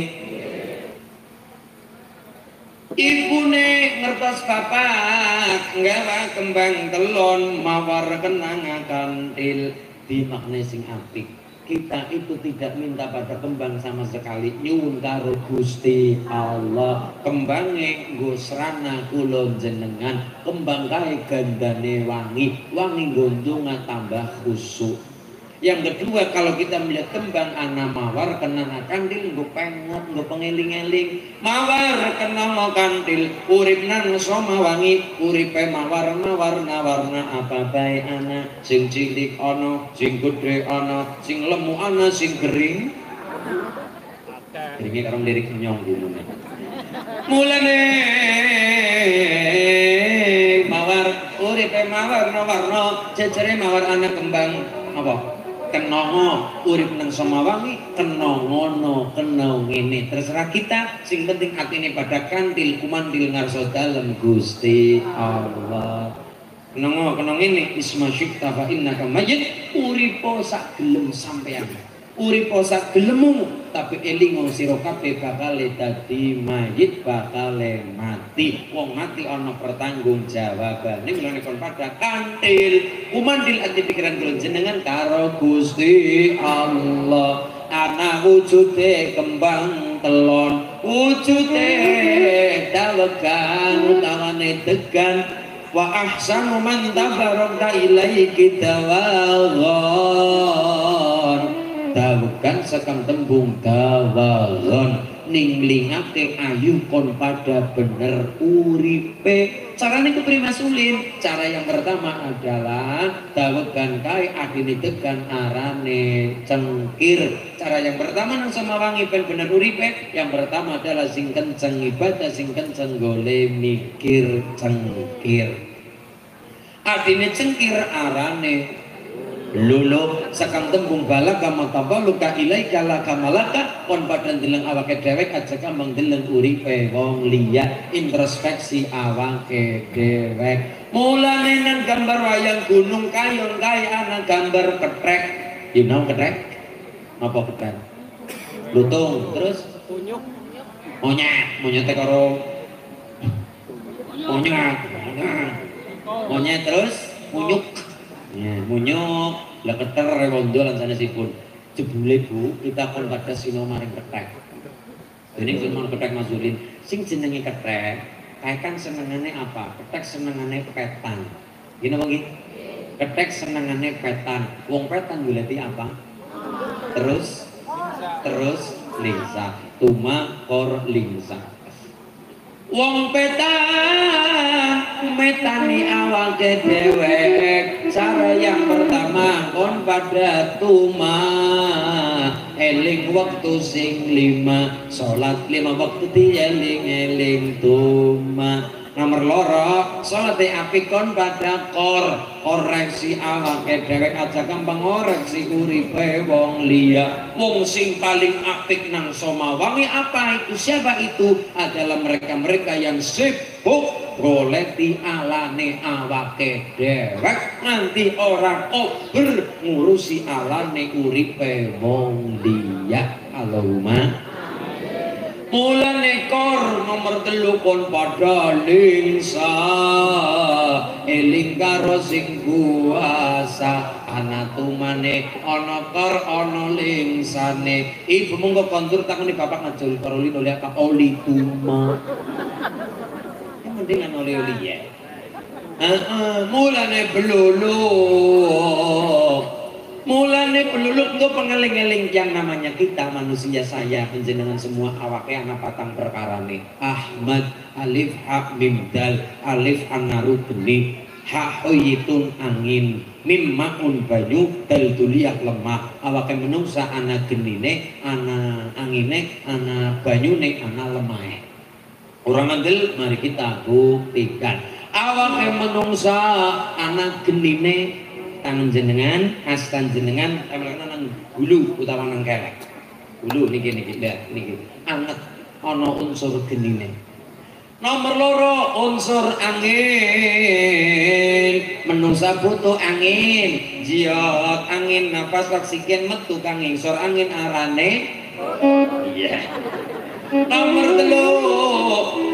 Ibune ngertos bapak nggawa kembang telon mawar kenang kantil dimaknai sing apik. Kita itu tidak minta pada kembang sama sekali nyuwun karo Gusti Allah kembange nggo srana kula jenengan kembang kae gandane wangi gondonga tambah khusuk. Yang kedua kalau kita melihat kembang ana mawar kena kandil nggo pengot nggo pengeling-eling mawar kena kantil urip nang soma wangi uripe mawar warna apa bae ana sing cilik ana sing gedhe ana sing lemu ana sing kering keringe karo lirik nyong gulune mulane mawar uripe mawar warna jejere mawar ana kembang apa kenongo urip nang samawangi kenongono keno ngene terserah kita sing penting atine pada kantil kumandil ngarsa dalem Gusti Allah kenongo ngene isma syikta fa innaka mayyit uripo sak gelem sampean uripo sak gelemmu tapi elingo sira kabeh bakale dadi mayit bakale mati wong mati ana pertanggungjawabane mulane kon pada kantil kumandil ati pikiran kula jenengan karo Gusti Allah ana wujude kembang telon wujude dalegan utawane degan wa ahsanu man tabaraka ilaiki tawagon dawukan sekang tembung dawagon ninglingake ayu kon pada bener uripe carane kepriye Mas Ulin cara yang pertama adalah dawukan kae adine degan arane cengkir cara yang pertama nang samawangi ben bener uripe yang pertama adalah sing kenceng ibadah sing kenceng gole mikir cengkir adine cengkir arane lulu sekang tembung balaka matabaluka ilaika laka malaka kon padan deleng awake dhewek aja kambang deleng uripe wong liya introspeksi awake dhewek mulane nang gambar wayang gunung kayon kae ana gambar kethek you know kethek apa kethek lutung terus monyet karo monyet terus munyuk ya munyuk lah keter rondo lan sanesipun jebule Bu, kita kon pada sino maring kethek. Dene sing mon kethek Mas Zulin, sing jenenge kethek, kae kan senengane apa? Kethek senengane petan. Gini apa nggih? Kethek senengane petan. Wong petan goleki apa? Terus lingsa. Tuma kor lingsa. Wong petan metani awake dewek. Cara yang pertama kon pada tuma eling waktu sing 5 salat 5 waktu dieling-eling tuma. Nomor loro salat apik kon pada koreksi awake dhewek aja gampang ngoreksi uripe wong liya. Wong sing paling apik nang Somawangi apa itu? Siapa itu? Adalah mereka-mereka yang sibuk goleti alane awake dhewek nganti ora over ngurusi alane uripe wong liya. Allahumma mulane kor nomor 3 kon padha lingsa eling karo sing kuasa ana tumane ana kor ana lingsane. Ibu monggo kondur takoni bapak ngajul karo lino lihat oli tuma yang penting ana oli ya. Mulane beluluk mulane peluluk itu pengeling-eling yang namanya kita manusia, saya penjenengan semua awake anak patang perkara nih. Ahmad alif ha mim dal alif anaru benih ha hoyitun angin mim maun banyu dal tuliak lemah. Awake menungsa anak genine anak angine anak banyune anak lemah. Orang andel mari kita buktikan awake menungsa anak genine tangan jenengan, astan jenengan, nang gulu utawa nang kelek. Gulu niki anget ana unsur genine. Nomor loro unsur angin. Menungsa butuh angin, jiot angin nafas oksigen metu kang ngisor angin arane. Iya. Nomor 3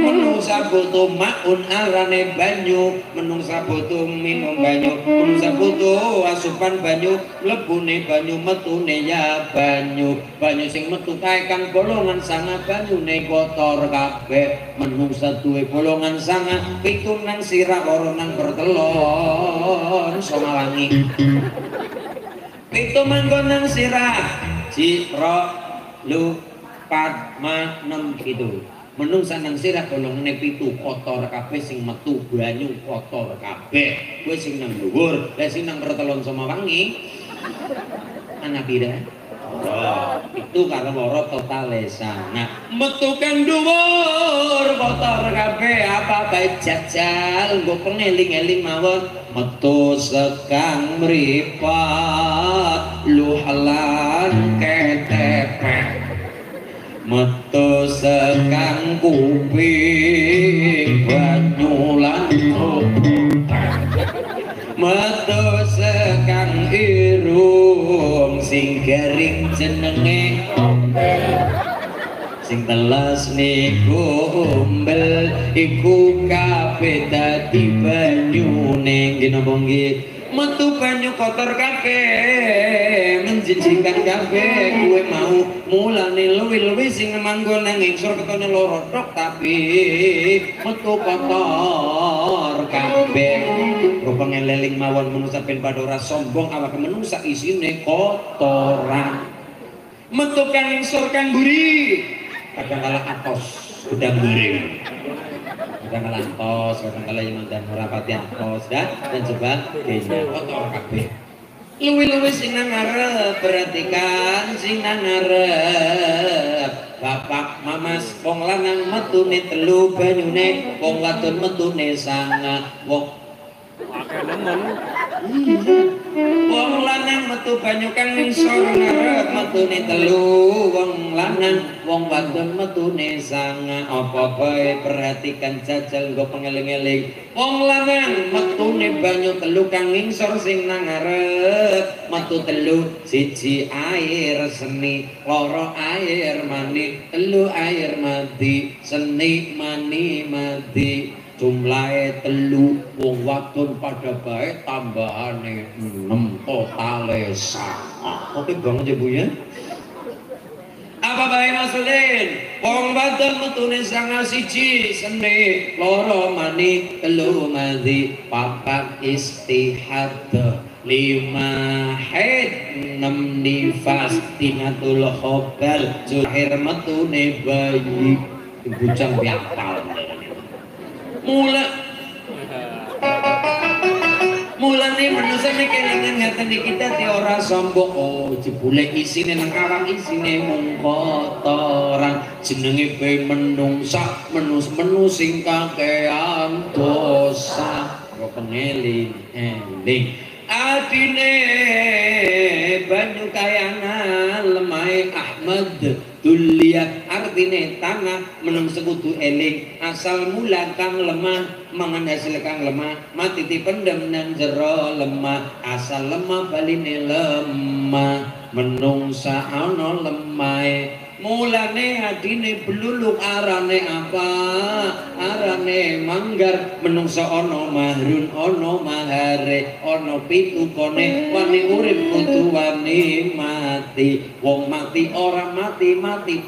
menungsa butuh maun arane banyu, menungsa butuh minum banyu, menungsa butuh asupan banyu, mlebune banyu metune ya banyu. Banyu sing metu kae kang bolongan sanga banyune kotor kabeh. Menungsa duwe bolongan sanga 7 nang sirah 2 nang bertelur Somawangi. 7 manggon nang sirah Citra lu 4 6 gitu. Menungsa nang sirah golongane 7 kotor kabeh sing metu banyu kotor kabeh. Kowe sing nang dhuwur, lha sing nang Pertelon Somawangi ana pira? Itu karo loro totale sana. Metu kang dhuwur kotor kabeh apa bae jajal nggo pengeling-eling mawon. Metu sekang mripat luhalan ketepek. Metu sekang kuping banyulan metu sekang irung sing garing jenenge sing telas niku umbel iku kabeh dadi banyune nggih napa nggih. Metu banyu kotor kabeh menjijikan kabeh kuwe mau mulane luwi-luwi sing manggon nang ngisor ketone loro tok tapi metu kotor kabeh. Rupane leling mawon manusa ben padha ora sombong awake manusa isine kotoran. Metu kang ngisor kang mburi kadang kala atos gedang miring. Kadang kala antos, kadang kala yang dan merapati antos dan sebagainya kotor kabeh. Luwi-luwi sing nang ngarep perhatikan sing nang ngarep. Bapak mamas wong lanang metune 3 banyune, wong wadon metune 9. Wong lanang metu banyu kang ngisor ngarep metune 3, wong lanang wong wadon metune 9. Apa bae perhatikan jajal nggo pengeling-eling. Wong lanang metune banyu 3 kang ngisor sing nang ngarep metu 3, 1 air seni, 2 air mani, 3 air mati, seni mani mati. jumlahe 3 wong wadon pada bae tambahane 6 totale 9. Oke banget ya Bu ya. Apa bae maksudin? Wong wadon metune 1 seni, loro mani, 3 madhi, 4 istihadah, 5 haid, 6 nifas, tinatul khobal, zuhir metune bayi. Bujang biakal. Mulane manusia nek kelingan ngaten iki dadi ora sombong. Oh, jebule isine nang awak isine mung kotoran. Jenenge bae menungsa, menus sing kakean dosa. Kok pengeling-eling. Adine banyu kayana lemai Ahmad Dulia artine tanah meneng sekutu eling asal mula kang lemah mangan hasil kang lemah mati dipendem nang jero lemah asal lemah baline lemah menungsa ana lemahe mulane adine bluluk arane apa arane manggar menungsa ana mahrun ana mahare ana pitukane wani urip kudu wani mati wong mati ora mati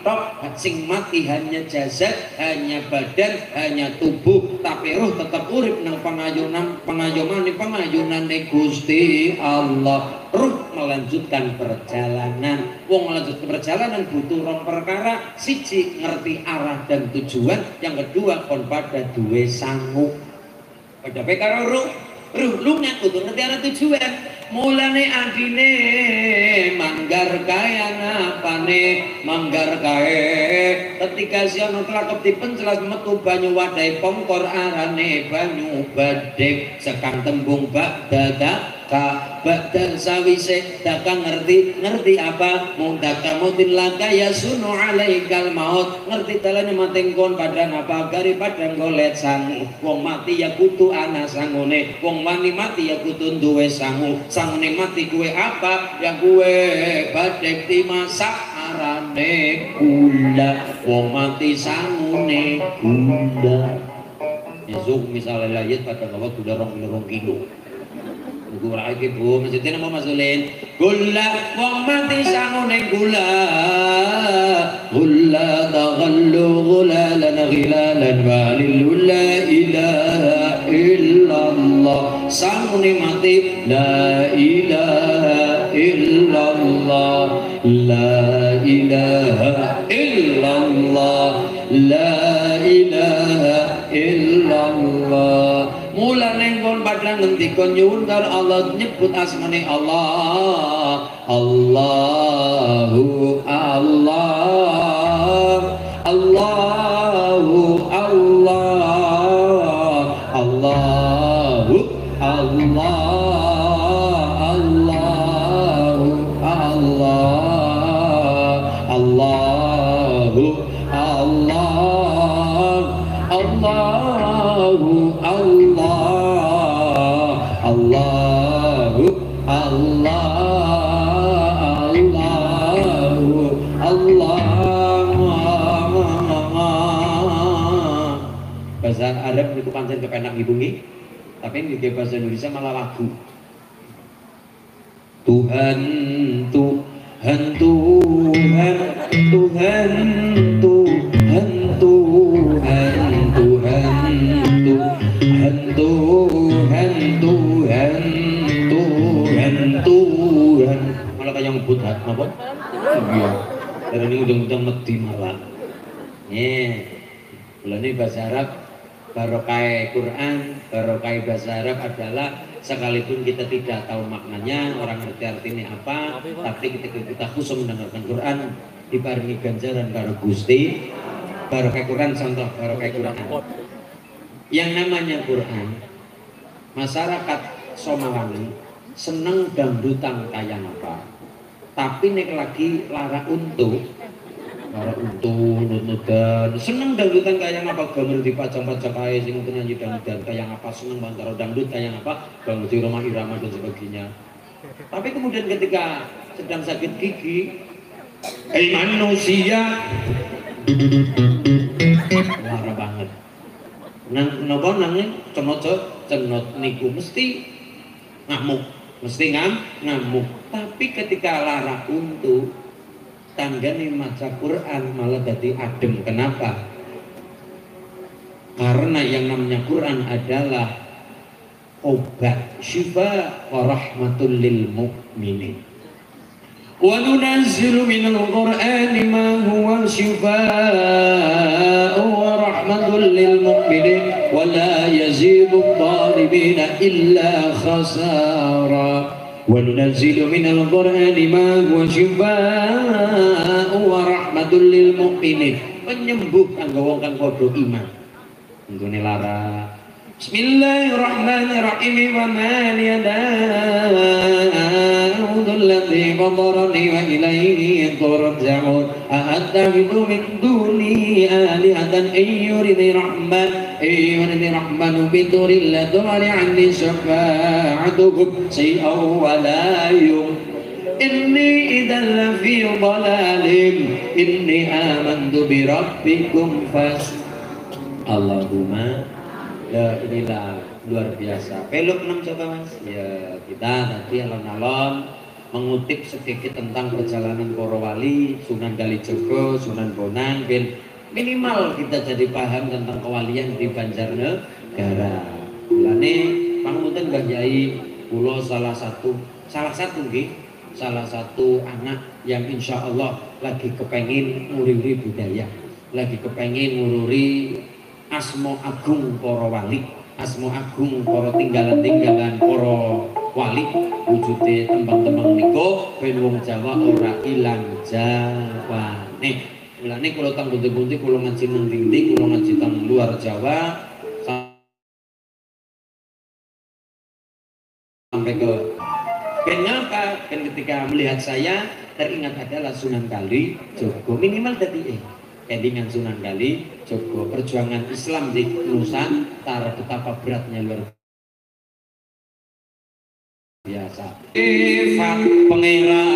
tok sing mati hanya jasad hanya badan hanya tubuh tapi ruh tetap urip nang pengayunane Gusti Allah. Ruh melanjutkan perjalanan. Wong melanjutkan perjalanan butuh rong perkara. Siji ngerti arah dan tujuan. Yang kedua kon pada duwe sangu. Pada perkara ruh lunga kudu ngerti arah tujuan. Mulane adine manggar kaya napane manggar kae ketika siono kelakep dipencelas metu banyu wadai pongkor arane banyu badek sekang tembung bak dada ba'dan sawise dakang ngerti apa mung dakamutin laka ya sunu alaikal maut ngerti dalane mating kon badan apa gari padang golet sangu wong mati ya kudu ana sangune wong mati ya kudu duwe sangune mati kuwe apa yang kuwe badek dimasak arane gula wong mati sangune gula yesuk misalnya layat pada bawa gula rong kilo gula lagi Bu, maksudnya nama masulin gula, wong mati sangune gula taghallu gulalan ghilalan walillu la ilaha illallah sangune mati la ilaha illallah la ilaha illallah la ilaha illallah mulane kon padha ngendika nyuwun karo Allah nyebut asmane Allah Allahu Allah Allahu Allah Allahu Allah Allahu Allah Allahu Allah Allahu Allah Allahu Allah bahasa Arab itu pancen kepenak dibungi tapi ini di bahasa Indonesia malah lagu Tuhan Tuhan Tuhan Tuhan Tuhan Tuhan Tuhan Tuhan Tuhan Tuhan Tuhan Tuhan malah kayak ngebut hat apa? Iya karena ini ujung-ujung mati malah bulan ini bahasa Arab barokah Quran barokah bahasa Arab adalah sekalipun kita tidak tahu maknanya orang ngerti artinya apa tapi ketika kita khusus mendengarkan Quran diparingi ganjaran karo Gusti barokah Quran contoh barokah Quran yang namanya Quran masyarakat Somawani seneng dangdutan kayak apa tapi nek lagi lara untuk nunutan seneng dangdutan kayak apa gambar dipajang-pajang kayak sing penyanyi dangdutan kayak apa seneng banget karo dangdut kayak apa bangun di rumah irama dan sebagainya tapi kemudian ketika sedang sakit gigi manusia lara banget Napa nanging cenot niku mesti ngamuk, mesti ngamuk. Tapi ketika lara untu tanggane maca Quran malah jadi adem. Kenapa? Karena yang namanya Quran adalah obat, syifa wa rahmatul lil mu'minin. Wa nunazzilu minal Qur'ani ma huwa shifaa'un wa rahmatul lil mu'minin wa la yazidu adh-dhalimina illa khasara. Wa nunazzilu minal Qur'ani ma huwa shifaa'un wa rahmatul lil mu'minin, penyembuh kanggo wong kang padha iman. Nggone lara. Bismillahirrahmanirrahim. Wa ma yada'udul ladzi fatarani wa ilayhi turja'un. A'attakhidhu min duni alihatan ayyuridni rahman biduril la tughni 'anni syafa'atuhum shay'an wa la inni idzal lafi dhalalin inni amantu bi rabbikum fas. Allahumma la inilah luar biasa. Peluk 6 coba Mas. Ya, kita tadi alon-alon mengutip sedikit tentang perjalanan para wali, Sunan Kalijaga, Sunan Bonang, ben minimal kita jadi paham tentang kewalian di Banjarnegara. Mulane pangapunten Mbah Yai, kula salah satu nggih, salah satu anak yang insya Allah lagi kepengin ngururi budaya, lagi kepengin ngururi asma agung para wali, asma agung para tinggalan-tinggalan para wali, wujude tembang-tembang niku ben wong Jawa ora ilang jawane. Mulane kula teng pundi-pundi kula ngaji nang ndi, kula ngaji teng luar Jawa sampai ke kenapa? Dan ketika melihat saya teringat adalah Sunan Kalijaga, minimal tadi endingan Sunan Kalijaga, perjuangan Islam di Nusantara betapa beratnya luar biasa. Sifat pangeran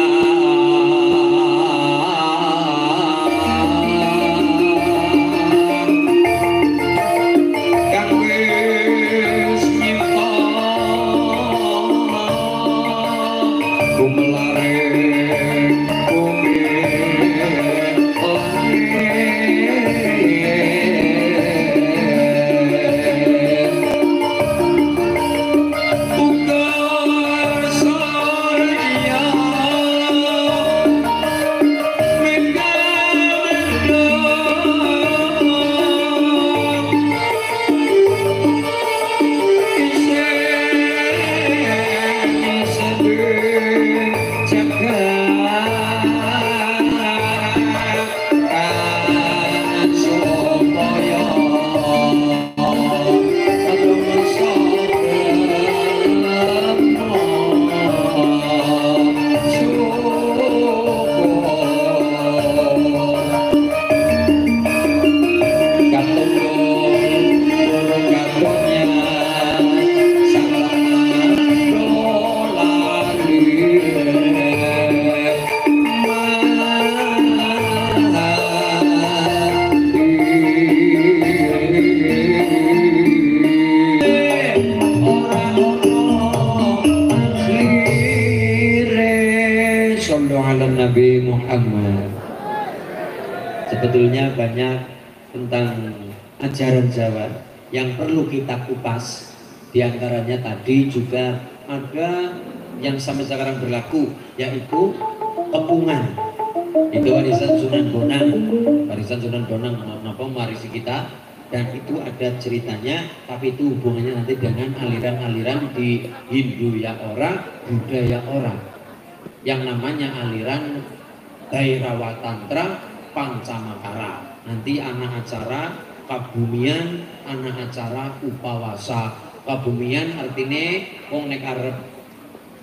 kang wis nyipta gumelare Nabi Muhammad. Sebetulnya banyak tentang ajaran Jawa yang perlu kita kupas. Di antaranya tadi juga ada yang sampai sekarang berlaku, yaitu kepungan. Itu warisan Sunan Bonang, apa warisi kita, dan itu ada ceritanya, tapi itu hubungannya nanti dengan aliran-aliran di Hindu ya orang, Buddha ya orang. Yang namanya aliran Bhairawa Tantra Pancamakara. Nanti anak acara kabumian, anak acara upawasa. Kabumian artinya wong nek arep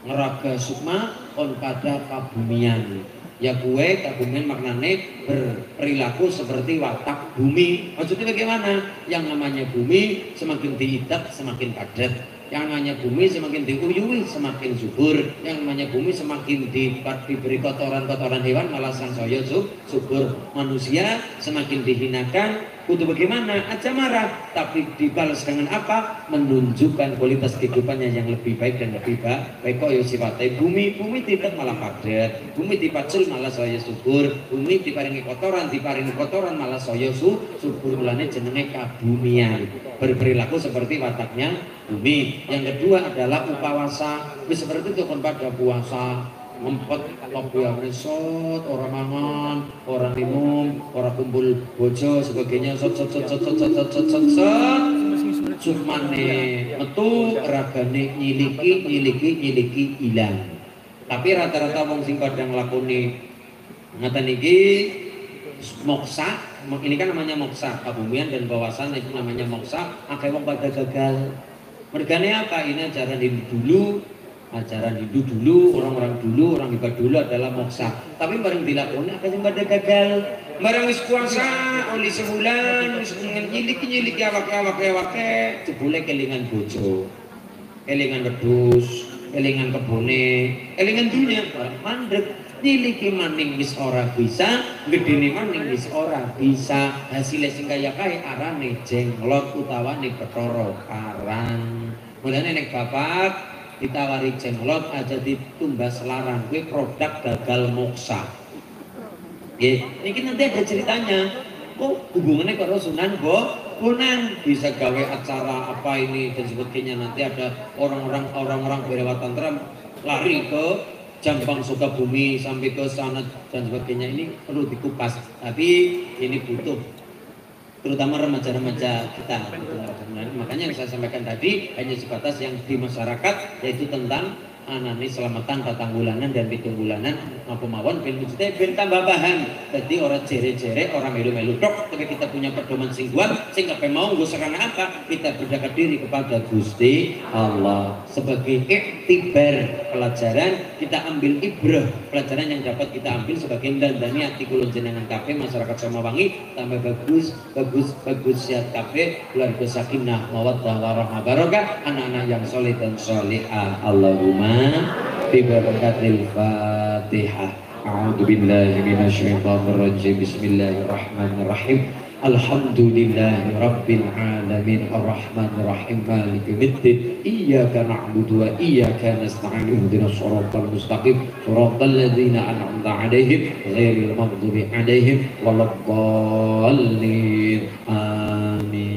ngeraga sukma on pada kabumian. Ya kue kabumian maknane berperilaku seperti watak bumi. Maksudnya bagaimana? Yang namanya bumi semakin diidak semakin padat. Yang namanya bumi semakin diuyui semakin subur. Yang namanya bumi semakin diberi kotoran-kotoran hewan malah sangsaya subur. Manusia semakin dihinakan Untuk bagaimana? Aja marah, tapi dibalas dengan apa? Menunjukkan kualitas kehidupannya yang lebih baik dan lebih baik. Kok ya sifatnya bumi tidak malah padat, bumi dipacul malah saya syukur, bumi diparingi kotoran malah saya syukur. Mulane jenenge kabumian, berperilaku seperti wataknya bumi. Yang kedua adalah upawasa, seperti itu kan pada puasa ngempet kopi resort, orang mangan, orang minum, orang kumpul bojo sebagainya, cumane metu ragane nyiliki hilang. Tapi rata-rata wong sing padang lakoni ngaten iki moksa, ini kan namanya moksa, kabumian dan bawasan itu namanya moksa. Akeh wong pada gagal. Mergane apa? Ini ajaran Hindu dulu, orang-orang dulu, orang hebat dulu adalah moksa. Tapi bareng dilakoni akan yang pada gagal. Bareng wis puasa oli sebulan, wis nyiliki awake, jebule kelingan bojo, kelingan wedhus, kelingan kebone, kelingan dunia, mandek. Nyiliki maning wis ora bisa, gedene maning wis ora bisa. Hasilnya sing kaya kae arane jenglot utawane Bathara Karang. Mulane nek bapak ditawari jenglot aja ditumbas larang, kuwi produk gagal moksa. Ini nanti ada ceritanya. Kok hubungannya karo Sunan Bonang bisa gawe acara apa ini dan sebagainya. Nanti ada orang-orang Berawatantram lari ke Jambang Sukabumi sampai ke sana dan sebagainya. Ini perlu dikupas. Tapi ini butuh terutama remaja-remaja kita. Makanya yang saya sampaikan tadi hanya sebatas yang di masyarakat, yaitu tentang anane selamatan patanggulangan dan pitunggulangan mampu mawon ben wujudnya ben tambah paham. Jadi orang jere-jere, orang melu-melu tok, tapi kita punya pedoman sing kuat, sing apa mau nggo sarana apa? Kita berdekat diri kepada Gusti Allah. Sebagai iktibar pelajaran, kita ambil ibrah, pelajaran yang dapat kita ambil sebagai dandani ati kula jenengan kabeh masyarakat Samawangi tambah bagus sehat kabeh, keluarga sakinah mawaddah warahmah barokah, anak-anak yang soleh dan solihah. Allahumma Bibaratil Fatihah. A'udzu billahi minasyaitonir rajim. Bismillahirrahmanirrahim. Alhamdulillahi rabbil alamin arrahmanir rahim maliki yaumiddin. Iyyaka na'budu wa iyyaka nasta'in. Ihdinas shiratal mustaqim. Shiratal ladzina an'amta 'alaihim ghairil maghdubi 'alaihim waladdallin. Amin.